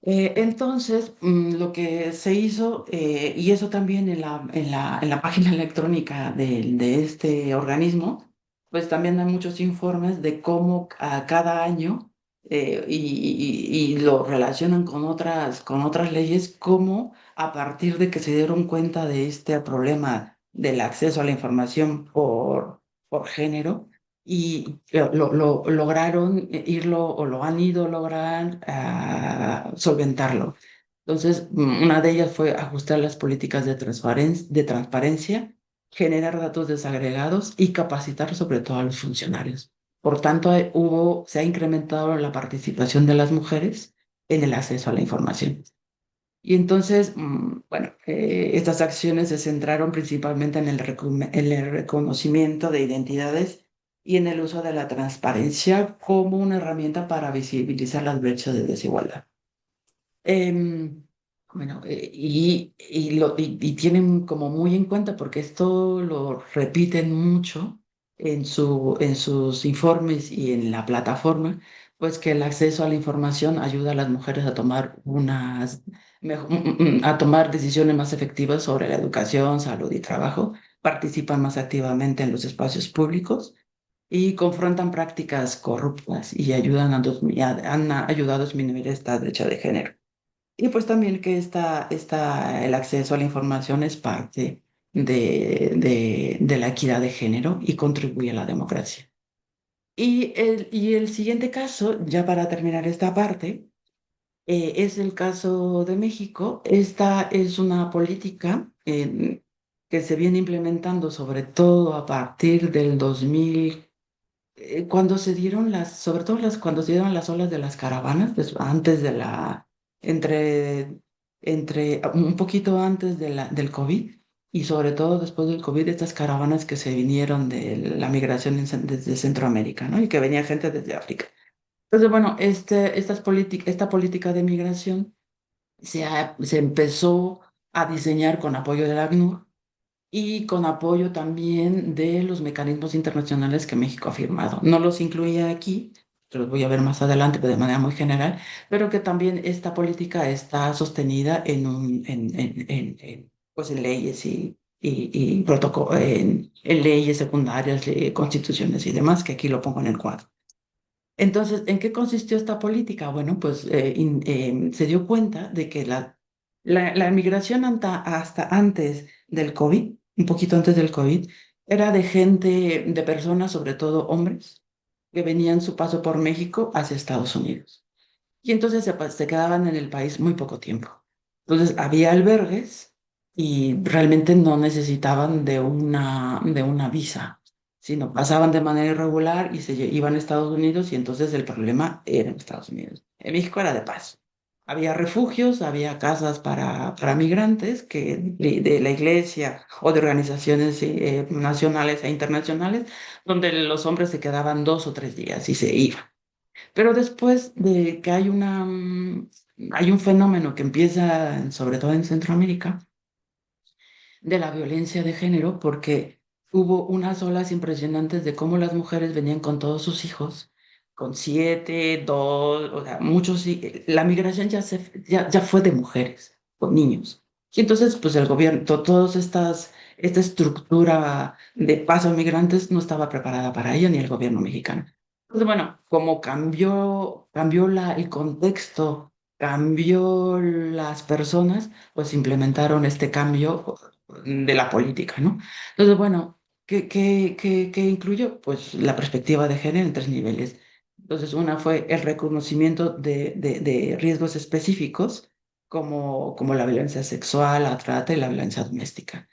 Entonces, lo que se hizo, y eso también en la página electrónica de este organismo, pues también hay muchos informes de cómo cada año, y lo relacionan con otras leyes, cómo a partir de que se dieron cuenta de este problema del acceso a la información por género, y lograron irlo o lo han ido a lograr solventarlo. Entonces, una de ellas fue ajustar las políticas de transparencia, generar datos desagregados y capacitar sobre todo a los funcionarios. Por tanto, se ha incrementado la participación de las mujeres en el acceso a la información. Y entonces, bueno, estas acciones se centraron principalmente en el reconocimiento de identidades y en el uso de la transparencia como una herramienta para visibilizar las brechas de desigualdad. Em, bueno, y tienen como muy en cuenta, porque esto lo repiten mucho en sus informes y en la plataforma, pues que el acceso a la información ayuda a las mujeres a tomar a tomar decisiones más efectivas sobre la educación, salud y trabajo, participan más activamente en los espacios públicos y confrontan prácticas corruptas y han ayudado a disminuir esta brecha de género. Y pues también que el acceso a la información es parte de la equidad de género y contribuye a la democracia. Y el siguiente caso, ya para terminar esta parte, es el caso de México. Esta es una política que se viene implementando sobre todo a partir del 2000, cuando se dieron sobre todo cuando se dieron las olas de las caravanas, pues antes entre, un poquito antes del COVID, y sobre todo después del COVID, estas caravanas que se vinieron de la migración desde Centroamérica, ¿no? Y que venía gente desde África. Entonces, bueno, esta política de migración se empezó a diseñar con apoyo de la ACNUR y con apoyo también de los mecanismos internacionales que México ha firmado. No los incluía aquí, que los voy a ver más adelante, pero de manera muy general, pero que también esta política está sostenida pues en leyes y en leyes secundarias, constituciones y demás, que aquí lo pongo en el cuadro. Entonces, ¿en qué consistió esta política? Bueno, pues se dio cuenta de que la migración hasta antes del COVID, un poquito antes del COVID, era de gente, de personas, sobre todo hombres, que venían su paso por México hacia Estados Unidos. Y entonces se quedaban en el país muy poco tiempo. Entonces había albergues y realmente no necesitaban de una visa, sino pasaban de manera irregular y iban a Estados Unidos y entonces el problema era en Estados Unidos. En México era de paso. Había refugios, había casas para migrantes que de la iglesia o de organizaciones nacionales e internacionales, donde los hombres se quedaban 2 o 3 días y se iban. Pero después de que hay un fenómeno que empieza, sobre todo en Centroamérica, de la violencia de género, porque hubo unas olas impresionantes de cómo las mujeres venían con todos sus hijos, con 7, 2, o sea, muchos, la migración ya fue de mujeres, con niños. Y entonces, pues el gobierno, esta estructura de paso a migrantes no estaba preparada para ello, ni el gobierno mexicano. Entonces, bueno, como cambió el contexto, cambió las personas, pues implementaron este cambio de la política, ¿no? Entonces, bueno, ¿qué incluyó? Pues la perspectiva de género en 3 niveles. Entonces, una fue el reconocimiento de riesgos específicos, como la violencia sexual, la trata y la violencia doméstica.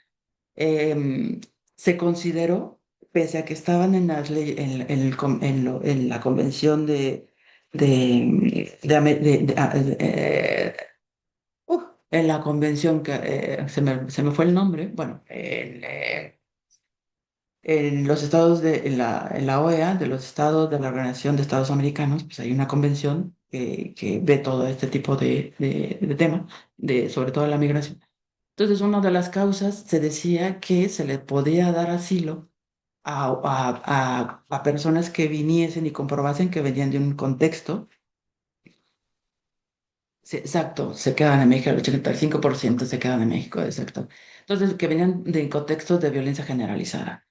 Em, Se consideró, pese a que estaban en, las ley- en la convención en la convención que se me fue el nombre, bueno, en los estados en la OEA, de los estados de la Organización de Estados Americanos, pues hay una convención que ve todo este tipo de tema, sobre todo la migración. Entonces, una de las causas se decía que se le podía dar asilo a personas que viniesen y comprobasen que venían de un contexto. Sí, exacto, se quedan en México, el 85% se quedan en México, exacto. Entonces, que venían de contextos de violencia generalizada.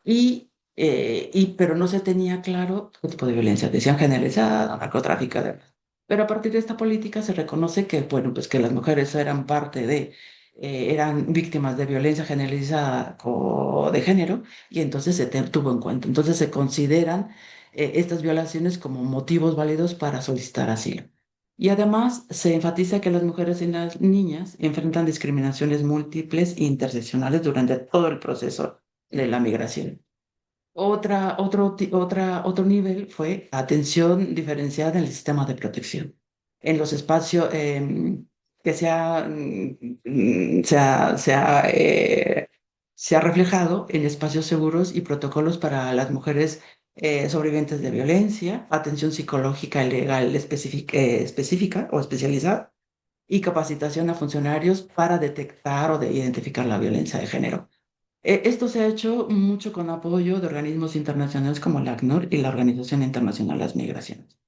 Pero no se tenía claro qué tipo de violencia, decían generalizada, narcotráfico. Pero a partir de esta política se reconoce que, bueno, pues que las mujeres eran víctimas de violencia generalizada o de género, y entonces tuvo en cuenta. Entonces se consideran estas violaciones como motivos válidos para solicitar asilo. Y además se enfatiza que las mujeres y las niñas enfrentan discriminaciones múltiples e interseccionales durante todo el proceso de la migración. Otro nivel fue atención diferenciada en el sistema de protección. En los espacios que se ha reflejado en espacios seguros y protocolos para las mujeres sobrevivientes de violencia, atención psicológica y legal específica o especializada, y capacitación a funcionarios para detectar o de identificar la violencia de género. Esto se ha hecho mucho con apoyo de organismos internacionales como la ACNUR y la Organización Internacional de las Migraciones.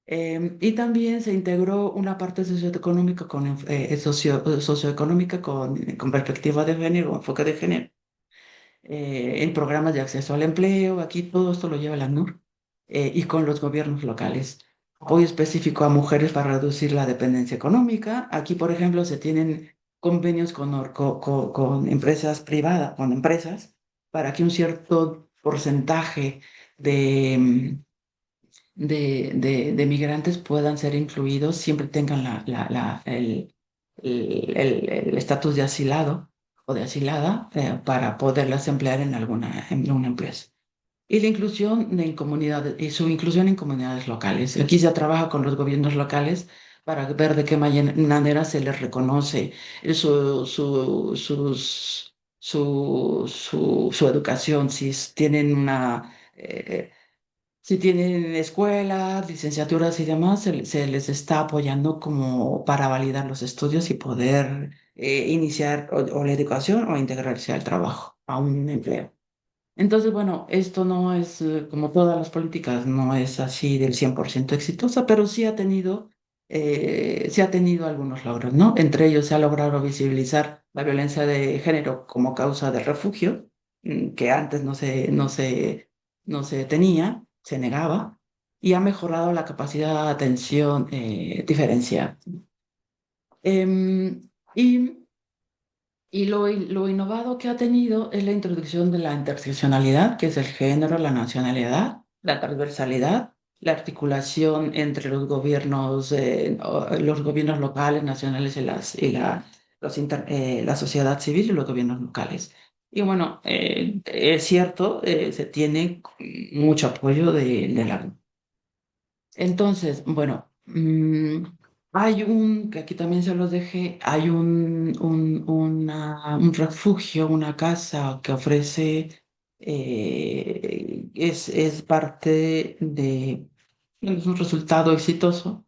Y también se integró una parte socioeconómica con perspectiva de género, enfoque de género, en programas de acceso al empleo. Aquí todo esto lo lleva la ACNUR, y con los gobiernos locales. Apoyo específico a mujeres para reducir la dependencia económica. Aquí, por ejemplo, se tienen convenios con empresas privadas, con empresas, para que un cierto porcentaje de, de migrantes puedan ser incluidos, siempre tengan el estatus de asilado o de asilada, para poderlas emplear en una empresa. Y la inclusión en comunidades, y su inclusión en comunidades locales. Aquí se trabaja con los gobiernos locales para ver de qué manera se les reconoce su educación, si tienen escuelas, licenciaturas y demás, se les está apoyando como para validar los estudios y poder iniciar o la educación o integrarse al trabajo, a un empleo. Entonces, bueno, esto no es, como todas las políticas, no es así del 100% exitosa, pero sí ha tenido se ha tenido algunos logros, ¿no? Entre ellos se ha logrado visibilizar la violencia de género como causa de refugio, que antes no se tenía, se negaba, y ha mejorado la capacidad de atención diferenciada. Em, y lo innovado que ha tenido es la introducción de la interseccionalidad, que es el género, la nacionalidad, la transversalidad, la articulación entre los gobiernos locales, nacionales la sociedad civil y los gobiernos locales. Y bueno, es cierto, se tiene mucho apoyo de la entonces, bueno, que aquí también se los dejé, hay un refugio, una casa que ofrece, es parte es un resultado exitoso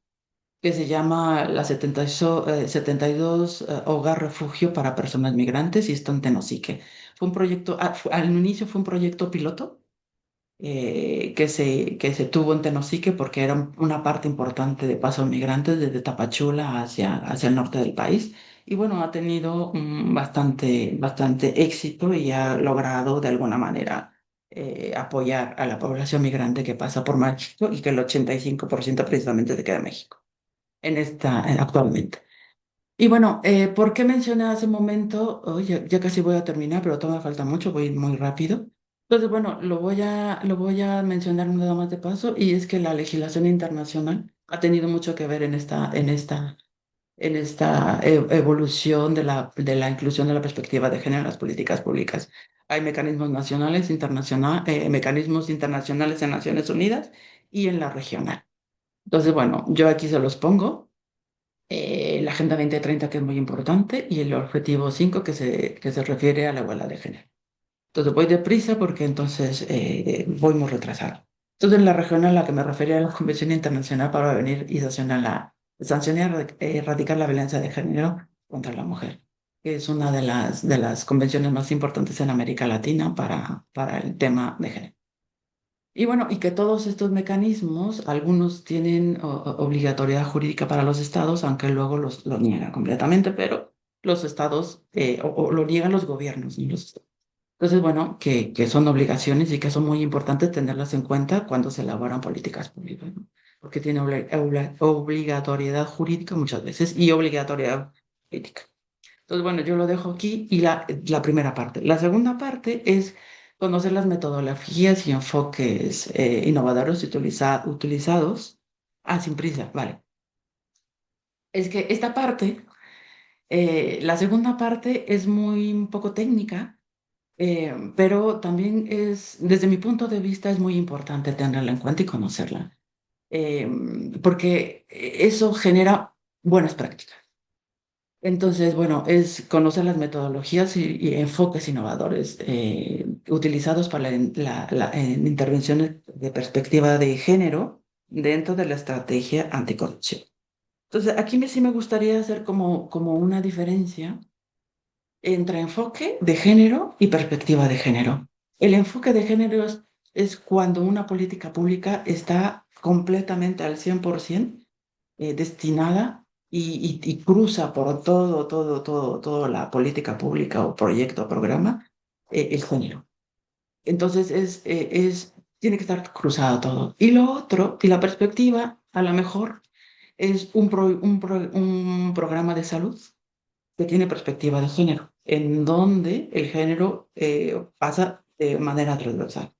que se llama la 72 Hogar Refugio para Personas Migrantes y está en Tenosique. Fue un proyecto, al inicio fue un proyecto piloto que se tuvo en Tenosique porque era una parte importante de paso de migrantes desde Tapachula hacia el norte del país. Y bueno, ha tenido bastante éxito y ha logrado de alguna manera apoyar a la población migrante que pasa por México y que el 85% precisamente se queda en México actualmente. Y bueno, ¿por qué mencioné hace un momento? Oh, ya casi voy a terminar, pero todavía falta mucho, voy a ir muy rápido. Entonces, bueno, lo voy a mencionar nada más de paso, y es que la legislación internacional ha tenido mucho que ver en esta evolución de la inclusión de la perspectiva de género en las políticas públicas. Hay mecanismos internacionales en Naciones Unidas y en la regional. Entonces, bueno, yo aquí se los pongo la Agenda 2030 que es muy importante y el Objetivo 5 que se refiere a la igualdad de género. Entonces voy deprisa porque entonces voy muy retrasado. Entonces en la regional a la que me refería a la Convención Internacional para venir y sancionar, erradicar la violencia de género contra la mujer, que es una de las convenciones más importantes en América Latina para el tema de género. Y bueno, y que todos estos mecanismos, algunos tienen obligatoriedad jurídica para los estados, aunque luego lo niegan completamente, pero los estados, o lo niegan los gobiernos, ¿no? Los estados. Entonces, bueno, que son obligaciones y que son muy importantes tenerlas en cuenta cuando se elaboran políticas públicas, ¿no? Porque tiene obligatoriedad jurídica muchas veces y obligatoriedad política. Entonces, bueno, yo lo dejo aquí y la primera parte. La segunda parte es conocer las metodologías y enfoques innovadores utilizados. Ah, sin prisa, vale. Es que esta parte, la segunda parte es muy un poco técnica, pero también desde mi punto de vista, es muy importante tenerla en cuenta y conocerla, eh, porque eso genera buenas prácticas. Entonces, bueno, es conocer las metodologías y enfoques innovadores utilizados para en intervenciones de perspectiva de género dentro de la estrategia anticorrupción. Entonces, aquí sí me gustaría hacer como una diferencia entre enfoque de género y perspectiva de género. El enfoque de género es cuando una política pública está completamente al 100% destinada y cruza por toda la política pública o proyecto o programa el género. Entonces tiene que estar cruzado todo. Y lo otro, y la perspectiva, a lo mejor, es un programa de salud que tiene perspectiva de género, en donde el género pasa de manera transversal.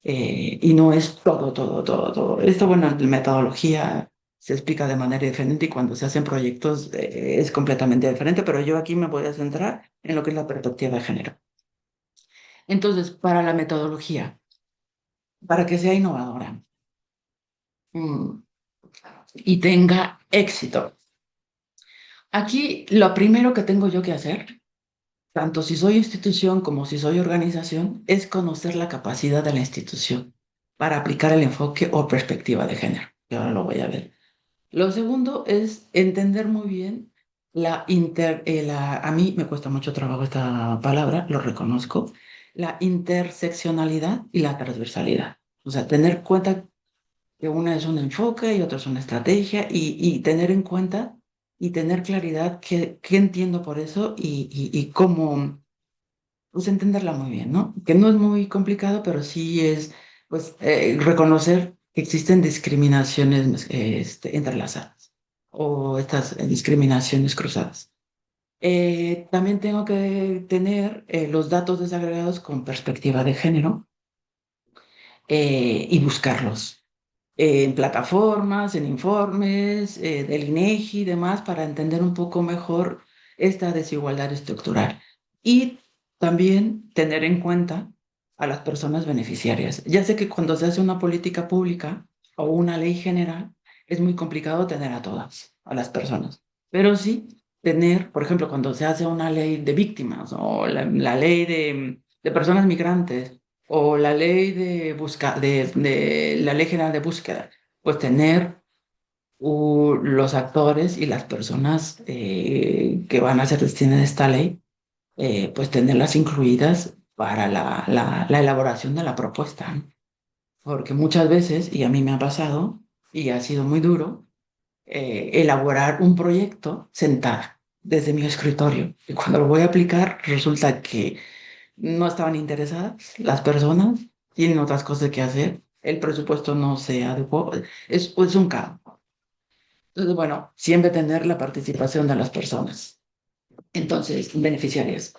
Y no es todo. Esto, bueno, en metodología se explica de manera diferente y cuando se hacen proyectos es completamente diferente, pero yo aquí me voy a centrar en lo que es la perspectiva de género. Entonces, para la metodología, para que sea innovadora mm, y tenga éxito, aquí lo primero que tengo yo que hacer, tanto si soy institución como si soy organización, es conocer la capacidad de la institución para aplicar el enfoque o perspectiva de género. Y ahora lo voy a ver. Lo segundo es entender muy bien a mí me cuesta mucho trabajo esta palabra, lo reconozco, la interseccionalidad y la transversalidad. O sea, tener cuenta que una es un enfoque y otra es una estrategia, y tener en cuenta y tener claridad qué entiendo por eso y cómo, pues entenderla muy bien, ¿no? Que no es muy complicado, pero sí es, pues, reconocer que existen discriminaciones entrelazadas o estas discriminaciones cruzadas. También tengo que tener los datos desagregados con perspectiva de género y buscarlos en plataformas, en informes del INEGI y demás para entender un poco mejor esta desigualdad estructural. Y también tener en cuenta a las personas beneficiarias. Ya sé que cuando se hace una política pública o una ley general, es muy complicado tener a todas, a las personas, pero sí tener, por ejemplo, cuando se hace una ley de víctimas o la ley de personas migrantes o la ley de la ley general de búsqueda, pues tener los actores y las personas que van a ser destinadas de esta ley, pues tenerlas incluidas para la elaboración de la propuesta, ¿no? Porque muchas veces, y a mí me ha pasado, y ha sido muy duro, elaborar un proyecto sentada desde mi escritorio. Y cuando lo voy a aplicar, resulta que no estaban interesadas las personas, tienen otras cosas que hacer, el presupuesto no se adecuó, es un caos. Entonces, bueno, siempre tener la participación de las personas, entonces, beneficiarias.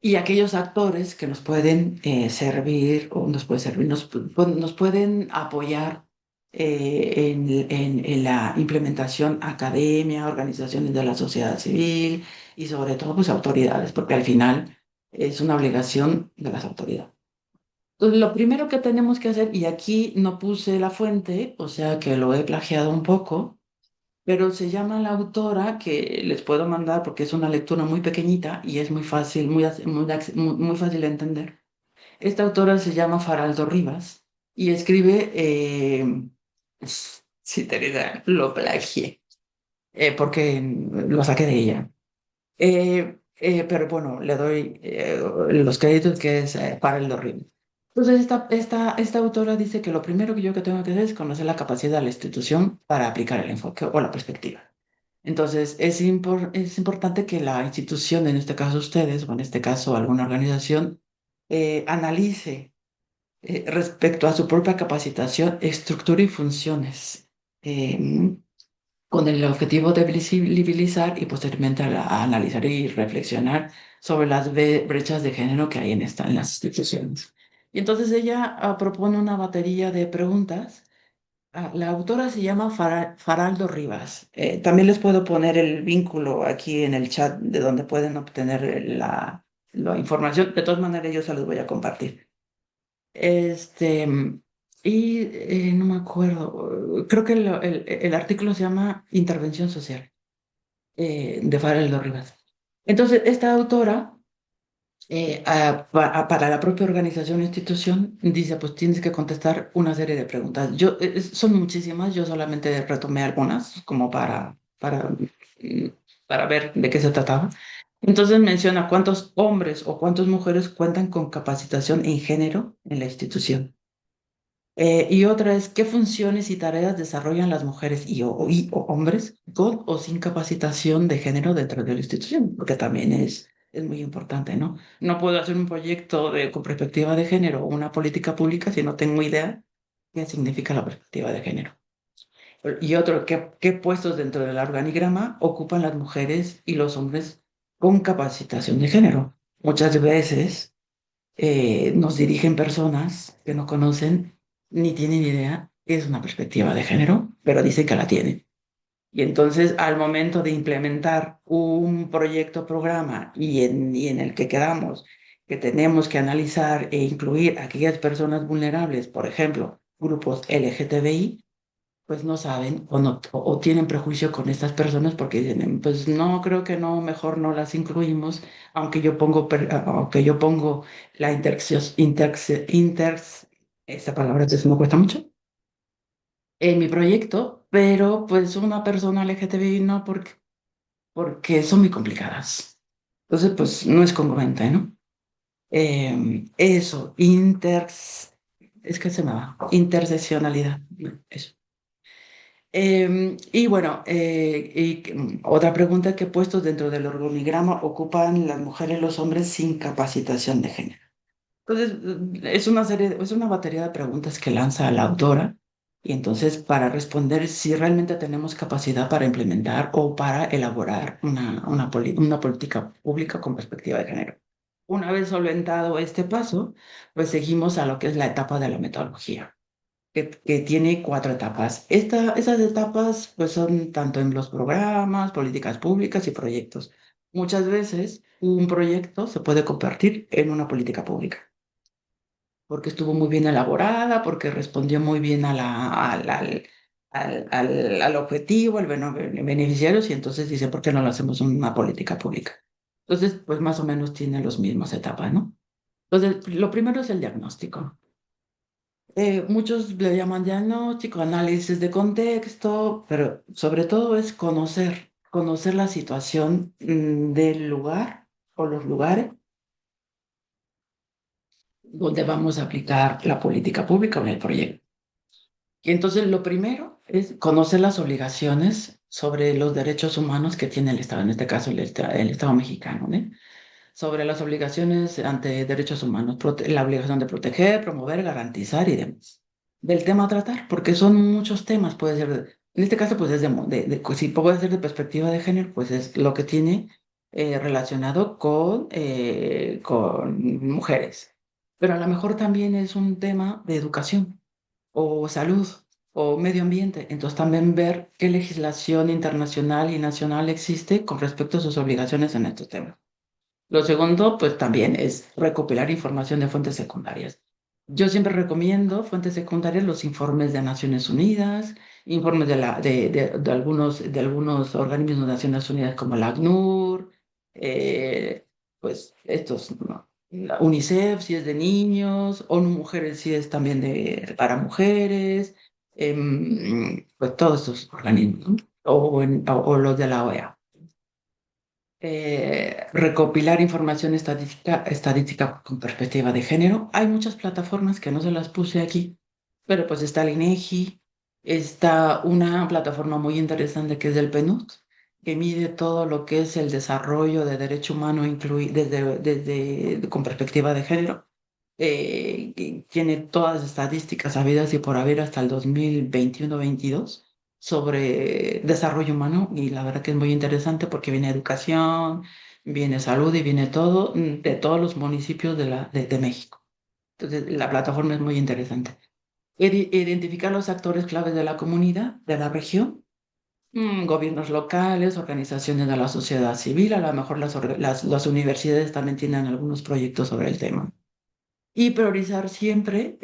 Y aquellos actores que nos pueden servir o nos pueden servir, nos pueden apoyar en la implementación academia, organizaciones de la sociedad civil y sobre todo pues autoridades, porque al final es una obligación de las autoridades. Entonces, lo primero que tenemos que hacer, y aquí no puse la fuente, o sea que lo he plagiado un poco, pero se llama la autora, que les puedo mandar porque es una lectura muy pequeñita y es muy fácil, muy fácil de entender. Esta autora se llama Faraldo Rivas y escribe, si te digo, lo plagié, porque lo saqué de ella. Pero bueno, le doy los créditos que es Faraldo Rivas. Entonces, esta autora dice que lo primero que yo que tengo que hacer es conocer la capacidad de la institución para aplicar el enfoque o la perspectiva. Entonces, es importante que la institución, en este caso ustedes, o en este caso alguna organización, analice respecto a su propia capacitación, estructura y funciones, con el objetivo de visibilizar y posteriormente a analizar y reflexionar sobre las brechas de género que hay en las instituciones. Y entonces ella propone una batería de preguntas. La autora se llama Faraldo Rivas. También les puedo poner el vínculo aquí en el chat de donde pueden obtener la información. De todas maneras, yo se los voy a compartir. Este, no me acuerdo. Creo que el artículo se llama Intervención Social de Faraldo Rivas. Entonces, esta autora para la propia organización o institución, dice, pues tienes que contestar una serie de preguntas. Son muchísimas, yo solamente retomé algunas como mm, para ver de qué se trataba. Entonces menciona cuántos hombres o cuántas mujeres cuentan con capacitación en género en la institución. Y otra es, ¿qué funciones y tareas desarrollan las mujeres o hombres con o sin capacitación de género dentro de la institución? Porque también es muy importante, ¿no? No puedo hacer un proyecto con perspectiva de género o una política pública si no tengo idea qué significa la perspectiva de género. Y otro, ¿qué puestos dentro del organigrama ocupan las mujeres y los hombres con capacitación de género? Muchas veces nos dirigen personas que no conocen ni tienen idea qué es una perspectiva de género, pero dicen que la tienen. Y entonces, al momento de implementar un proyecto, programa y en el que quedamos que tenemos que analizar e incluir a aquellas personas vulnerables, por ejemplo, grupos LGTBI, pues no saben o tienen prejuicio con estas personas porque dicen, pues no, creo que no, mejor no las incluimos, aunque yo pongo la esta palabra que se me cuesta mucho, en mi proyecto, pero pues una persona LGTBI no, porque son muy complicadas. Entonces, pues no es congruente, ¿no? Eso, es que se me va, interseccionalidad, eso. Y bueno, otra pregunta que he puesto dentro del organigrama: ¿ocupan las mujeres y los hombres sin capacitación de género? Entonces, es una batería de preguntas que lanza la autora, y entonces para responder si realmente tenemos capacidad para implementar o para elaborar una política pública con perspectiva de género. Una vez solventado este paso, pues seguimos a lo que es la etapa de la metodología, que tiene cuatro etapas. Esas etapas pues son tanto en los programas, políticas públicas y proyectos. Muchas veces un proyecto se puede convertir en una política pública porque estuvo muy bien elaborada, porque respondió muy bien al objetivo, al beneficiarios, y entonces dice, ¿por qué no lo hacemos una política pública? Entonces, pues más o menos tiene las mismas etapas, ¿no? Entonces, lo primero es el diagnóstico. Muchos le llaman diagnóstico, análisis de contexto, pero sobre todo es conocer la situación del lugar o los lugares donde vamos a aplicar la política pública o el proyecto. Y entonces lo primero es conocer las obligaciones sobre los derechos humanos que tiene el Estado, en este caso el Estado mexicano, ¿no? Sobre las obligaciones ante derechos humanos, la obligación de proteger, promover, garantizar y demás. Del tema a tratar, porque son muchos temas, puede ser, en este caso, pues si puede ser de perspectiva de género, pues es lo que tiene relacionado con mujeres. Pero a lo mejor también es un tema de educación o salud o medio ambiente. Entonces también ver qué legislación internacional y nacional existe con respecto a sus obligaciones en estos temas. Lo segundo, pues también es recopilar información de fuentes secundarias. Yo siempre recomiendo fuentes secundarias, los informes de Naciones Unidas, informes de algunos organismos de Naciones Unidas como la ACNUR, pues estos, ¿no? La UNICEF si es de niños, ONU Mujeres si es también para mujeres, pues todos estos organismos, ¿no? O los de la OEA. Recopilar información estadística con perspectiva de género. Hay muchas plataformas que no se las puse aquí, pero pues está el INEGI, está una plataforma muy interesante que es del PNUD, que mide todo lo que es el desarrollo de derecho humano con perspectiva de género. Que tiene todas las estadísticas habidas y por haber hasta el 2021-22 sobre desarrollo humano, y la verdad que es muy interesante porque viene educación, viene salud y viene todo de todos los municipios de México. Entonces, la plataforma es muy interesante. Identificar los actores claves de la comunidad, de la región, gobiernos locales, organizaciones de la sociedad civil, a lo mejor las universidades también tienen algunos proyectos sobre el tema. Y priorizar siempre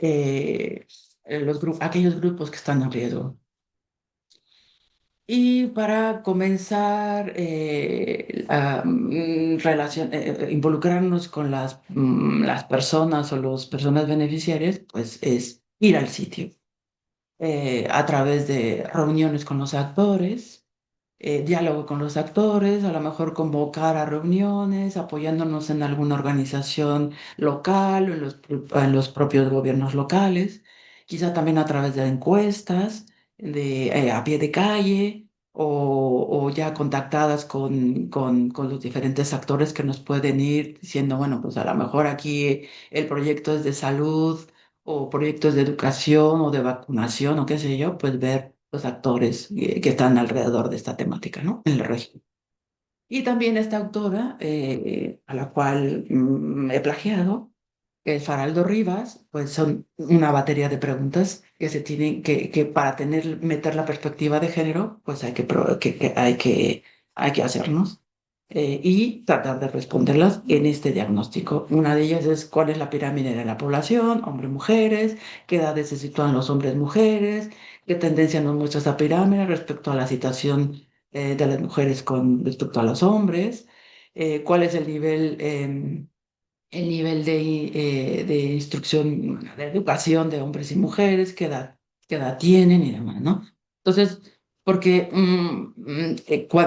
aquellos grupos que están en riesgo. Y para comenzar involucrarnos con las personas o las personas beneficiarias, pues es ir al sitio a través de reuniones con los actores, diálogo con los actores, a lo mejor convocar a reuniones, apoyándonos en alguna organización local o en los propios gobiernos locales, quizá también a través de encuestas a pie de calle o ya contactadas con los diferentes actores que nos pueden ir diciendo, bueno, pues a lo mejor aquí el proyecto es de salud o proyectos de educación o de vacunación o qué sé yo, pues ver los actores que están alrededor de esta temática, ¿no? En la región. Y también esta autora, a la cual he plagiado, que es Faraldo Rivas, pues son una batería de preguntas que se tienen que para meter la perspectiva de género, pues hay que hacernos y tratar de responderlas en este diagnóstico. Una de ellas es cuál es la pirámide de la población, hombres-mujeres, qué edades se sitúan los hombres-mujeres, qué tendencia nos muestra esta pirámide respecto a la situación de las mujeres con respecto a los hombres, cuál es el nivel de instrucción, bueno, de educación de hombres y mujeres, qué edad tienen y demás, ¿no? Entonces, porque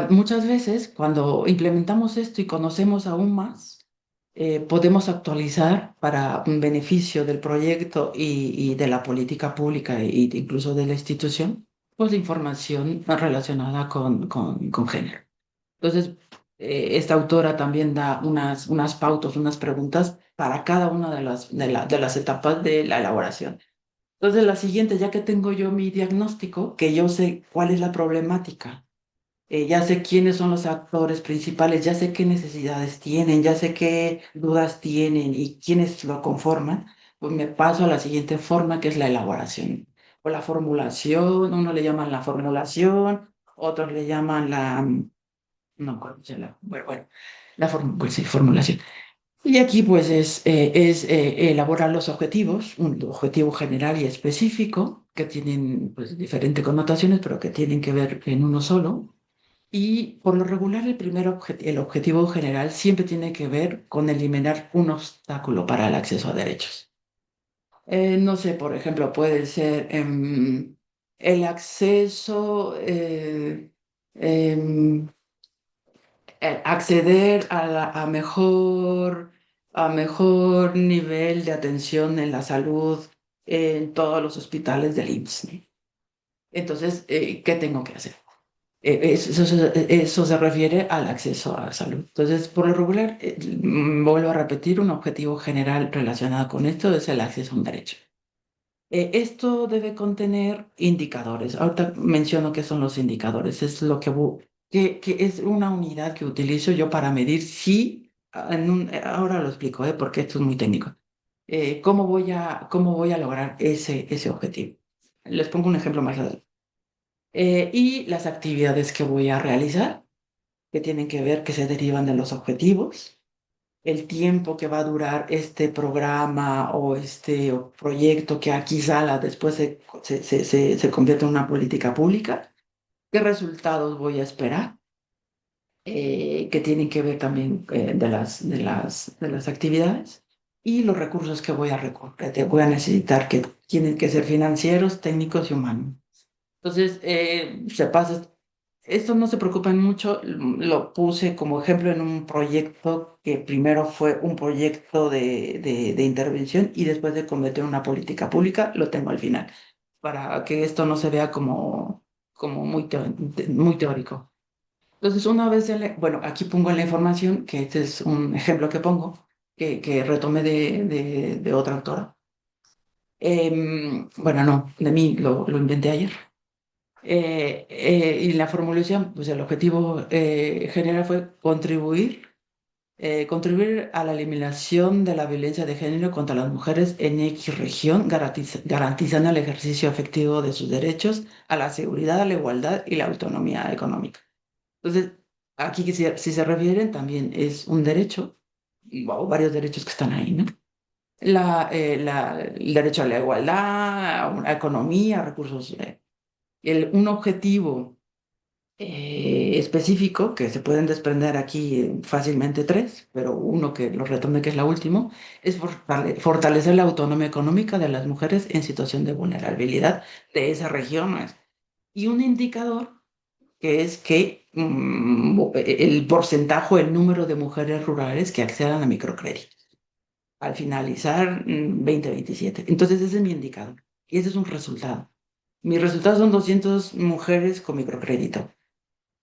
muchas veces cuando implementamos esto y conocemos aún más, podemos actualizar para un beneficio del proyecto y de la política pública e incluso de la institución, pues información relacionada con género. Entonces, esta autora también da unas pautas, unas preguntas para cada una de las etapas de la elaboración. Entonces, la siguiente, ya que tengo yo mi diagnóstico, que yo sé cuál es la problemática, ya sé quiénes son los actores principales, ya sé qué necesidades tienen, ya sé qué dudas tienen y quiénes lo conforman, pues me paso a la siguiente forma, que es la elaboración o la formulación. Uno le llaman la formulación, otros le llaman no, ¿cuál es bueno, pues sí, formulación. Y aquí pues es elaborar los objetivos, un objetivo general y específico, que tienen pues diferentes connotaciones, pero que tienen que ver en uno solo. Y por lo regular el objetivo general siempre tiene que ver con eliminar un obstáculo para el acceso a derechos. No sé, por ejemplo, puede ser el acceso, em, acceder a mejor nivel de atención en la salud en todos los hospitales del IMSS, ¿no? Entonces, ¿qué tengo que hacer? Eso se refiere al acceso a la salud. Entonces, por lo regular, vuelvo a repetir, un objetivo general relacionado con esto es el acceso a un derecho. Esto debe contener indicadores. Ahorita menciono qué son los indicadores. Es lo que es una unidad que utilizo yo para medir si, ahora lo explico, porque esto es muy técnico. ¿Cómo voy a lograr ese objetivo? Les pongo un ejemplo más adelante. Y las actividades que voy a realizar, que tienen que ver, que se derivan de los objetivos, el tiempo que va a durar este programa o este proyecto que aquí sala después se convierte en una política pública, qué resultados voy a esperar, que tienen que ver también de las actividades y los recursos que voy a necesitar, que tienen que ser financieros, técnicos y humanos. Entonces, se pasa, esto no se preocupen mucho, lo puse como ejemplo en un proyecto que primero fue un proyecto de intervención y después de convertir en una política pública, lo tengo al final, para que esto no se vea como muy teórico. Entonces, una vez, bueno, aquí pongo la información, que este es un ejemplo que pongo, que retomé de otra autora. Bueno, no, de mí lo inventé ayer. Y la formulación, pues el objetivo general fue contribuir a la eliminación de la violencia de género contra las mujeres en X región, garantizando el ejercicio efectivo de sus derechos a la seguridad, a la igualdad y la autonomía económica. Entonces, aquí si se refieren, también es un derecho, o varios derechos que están ahí, ¿no? El derecho a la igualdad, a una economía, a recursos, un objetivo específico, que se pueden desprender aquí fácilmente tres, pero uno que lo retome, que es la última, es fortalecer la autonomía económica de las mujeres en situación de vulnerabilidad de esas regiones. Y un indicador que es que el porcentaje, el número de mujeres rurales que accedan a microcrédito al finalizar 2027. Entonces ese es mi indicador y ese es un resultado. Mis resultados son 200 mujeres con microcrédito.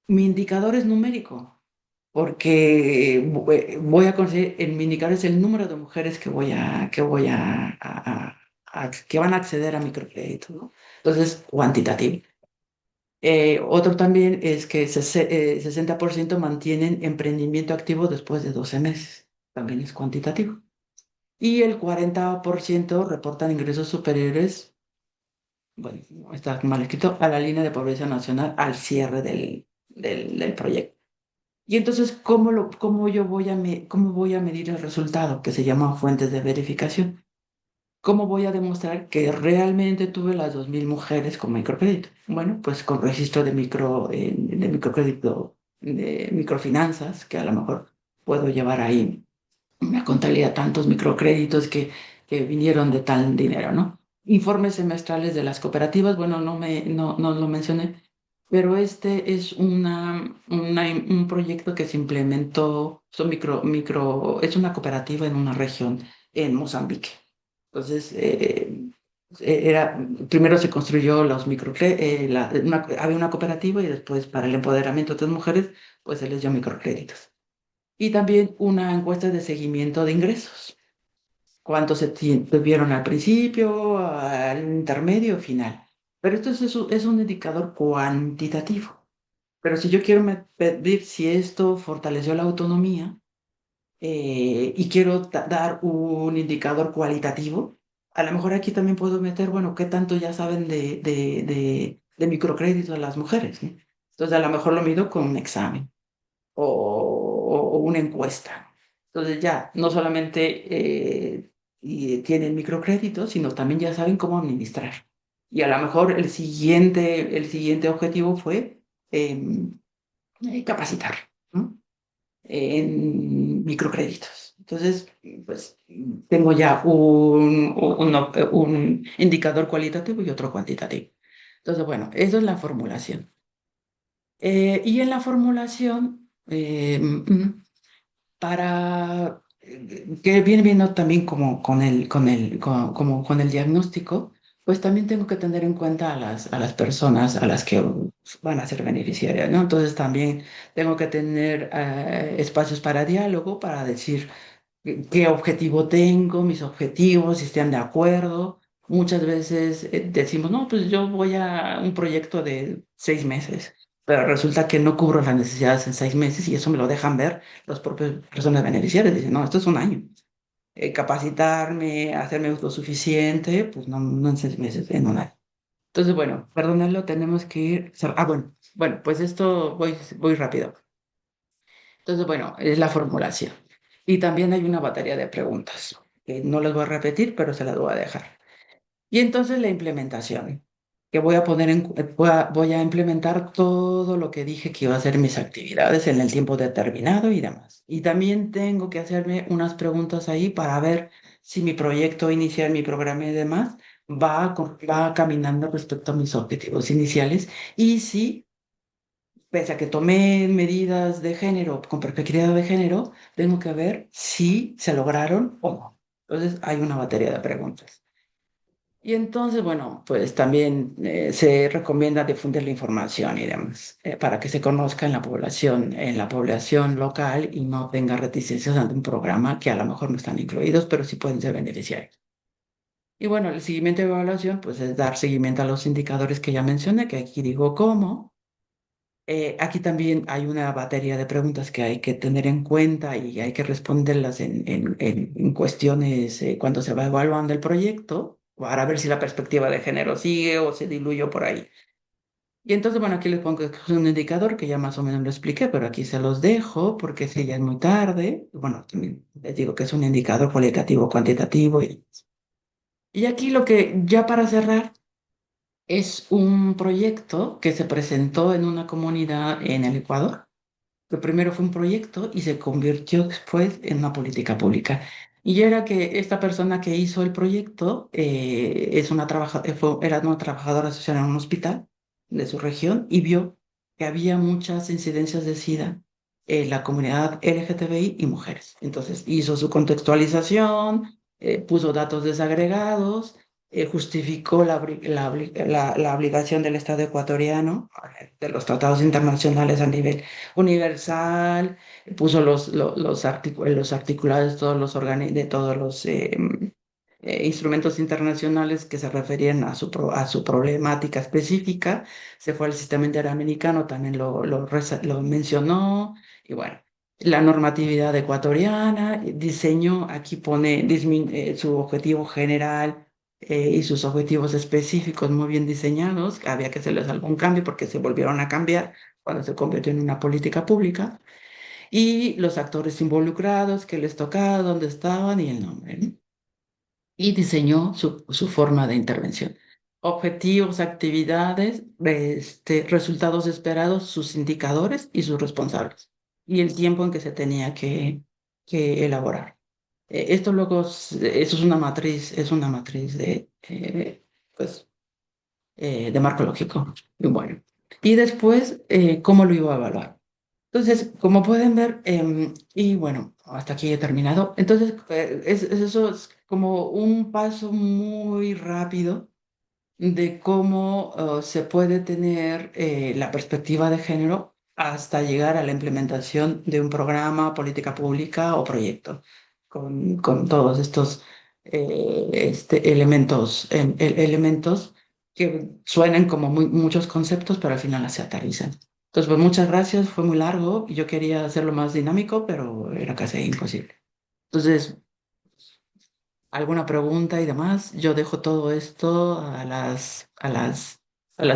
Mi indicador es numérico, porque voy a conseguir, mi indicador es el número de mujeres que van a acceder a microcrédito, ¿no? Entonces, cuantitativo. Otro también es que 60% mantienen emprendimiento activo después de 12 meses. También es cuantitativo. Y el 40% reportan ingresos superiores, bueno, está mal escrito, a la línea de pobreza nacional al cierre del proyecto. Y entonces, ¿cómo voy a medir el resultado? Que se llama fuentes de verificación. ¿Cómo voy a demostrar que realmente tuve las 2.000 mujeres con microcrédito? Bueno, pues con registro de microcrédito, de microfinanzas, que a lo mejor puedo llevar ahí una contabilidad, tantos microcréditos que vinieron de tal dinero, ¿no? Informes semestrales de las cooperativas, bueno, no lo mencioné, pero este es un proyecto que se implementó, es una cooperativa en una región en Mozambique. Entonces, primero se construyó había una cooperativa y después para el empoderamiento de las mujeres, pues se les dio microcréditos. Y también una encuesta de seguimiento de ingresos. ¿Cuántos tuvieron al principio, al intermedio, final? Pero esto es un indicador cuantitativo. Pero si yo quiero medir si esto fortaleció la autonomía, y quiero dar un indicador cualitativo, a lo mejor aquí también puedo meter, bueno, qué tanto ya saben de microcréditos las mujeres, ¿no? Entonces, a lo mejor lo mido con un examen o una encuesta. Entonces, ya no solamente tienen microcréditos, sino también ya saben cómo administrar. Y a lo mejor el siguiente objetivo fue em, capacitar, ¿no? En microcréditos. Entonces, pues tengo ya un indicador cualitativo y otro cuantitativo. Entonces, bueno, eso es la formulación. Y en la formulación, que viene viendo también como con el diagnóstico, pues también tengo que tener en cuenta a las personas a las que van a ser beneficiarias, ¿no? Entonces también tengo que tener espacios para diálogo, para decir qué objetivo tengo, mis objetivos, si están de acuerdo. Muchas veces decimos, no, pues yo voy a un proyecto de 6 meses, pero resulta que no cubro las necesidades en 6 meses y eso me lo dejan ver las propias personas beneficiarias. Dicen, no, esto es un año. Capacitarme, hacerme autosuficiente, pues no, no en 6 meses, en un año. Entonces, bueno, perdónenlo, tenemos que ir. Bueno, pues esto voy rápido. Entonces, bueno, es la formulación. Y también hay una batería de preguntas, que no las voy a repetir, pero se las voy a dejar. Y entonces la implementación, que voy a implementar todo lo que dije que iba a hacer mis actividades en el tiempo determinado y demás. Y también tengo que hacerme unas preguntas ahí para ver si mi proyecto inicial, mi programa y demás va caminando respecto a mis objetivos iniciales y si pese a que tomé medidas de género, con perspectiva de género, tengo que ver si se lograron o no. Entonces hay una batería de preguntas. Y entonces, bueno, pues también se recomienda difundir la información y demás, para que se conozca en la población local y no tenga reticencias ante un programa que a lo mejor no están incluidos, pero sí pueden ser beneficiarios. Y bueno, el seguimiento de evaluación, pues es dar seguimiento a los indicadores que ya mencioné, que aquí digo cómo. Aquí también hay una batería de preguntas que hay que tener en cuenta y hay que responderlas en cuestiones cuando se va evaluando el proyecto para ver si la perspectiva de género sigue o se diluyó por ahí. Y entonces, bueno, aquí les pongo que es un indicador que ya más o menos lo expliqué, pero aquí se los dejo porque si ya es muy tarde. Bueno, también les digo que es un indicador cualitativo, cuantitativo. Y aquí lo que, ya para cerrar, es un proyecto que se presentó en una comunidad en el Ecuador, que primero fue un proyecto y se convirtió después en una política pública. Y era que esta persona que hizo el proyecto era una trabajadora social en un hospital de su región y vio que había muchas incidencias de SIDA en la comunidad LGTBI y mujeres. Entonces hizo su contextualización, puso datos desagregados, justificó la obligación del Estado ecuatoriano de los tratados internacionales a nivel universal, puso los articulados de todos los instrumentos internacionales que se referían a su problemática específica. Se fue al sistema interamericano, también lo mencionó, y bueno. La normatividad ecuatoriana, diseñó, aquí pone su objetivo general y sus objetivos específicos muy bien diseñados. Había que hacerles algún cambio porque se volvieron a cambiar cuando se convirtió en una política pública, y los actores involucrados, que les tocaba, dónde estaban y el nombre, ¿no? Y diseñó su forma de intervención. Objetivos, actividades, resultados esperados, sus indicadores y sus responsables, y el tiempo en que se tenía que elaborar. Esto luego, eso es una matriz pues, de marco lógico. Y bueno, y después, ¿cómo lo iba a evaluar? Entonces, como pueden ver, y bueno, hasta aquí he terminado. Entonces, eso es como un paso muy rápido de cómo se puede tener la perspectiva de género hasta llegar a la implementación de un programa, política pública o proyecto, con todos estos elementos, elementos que suenan como muchos conceptos, pero al final se aterrizan. Entonces, pues muchas gracias, fue muy largo y yo quería hacerlo más dinámico, pero era casi imposible. Entonces, alguna pregunta y demás, yo dejo todo esto a las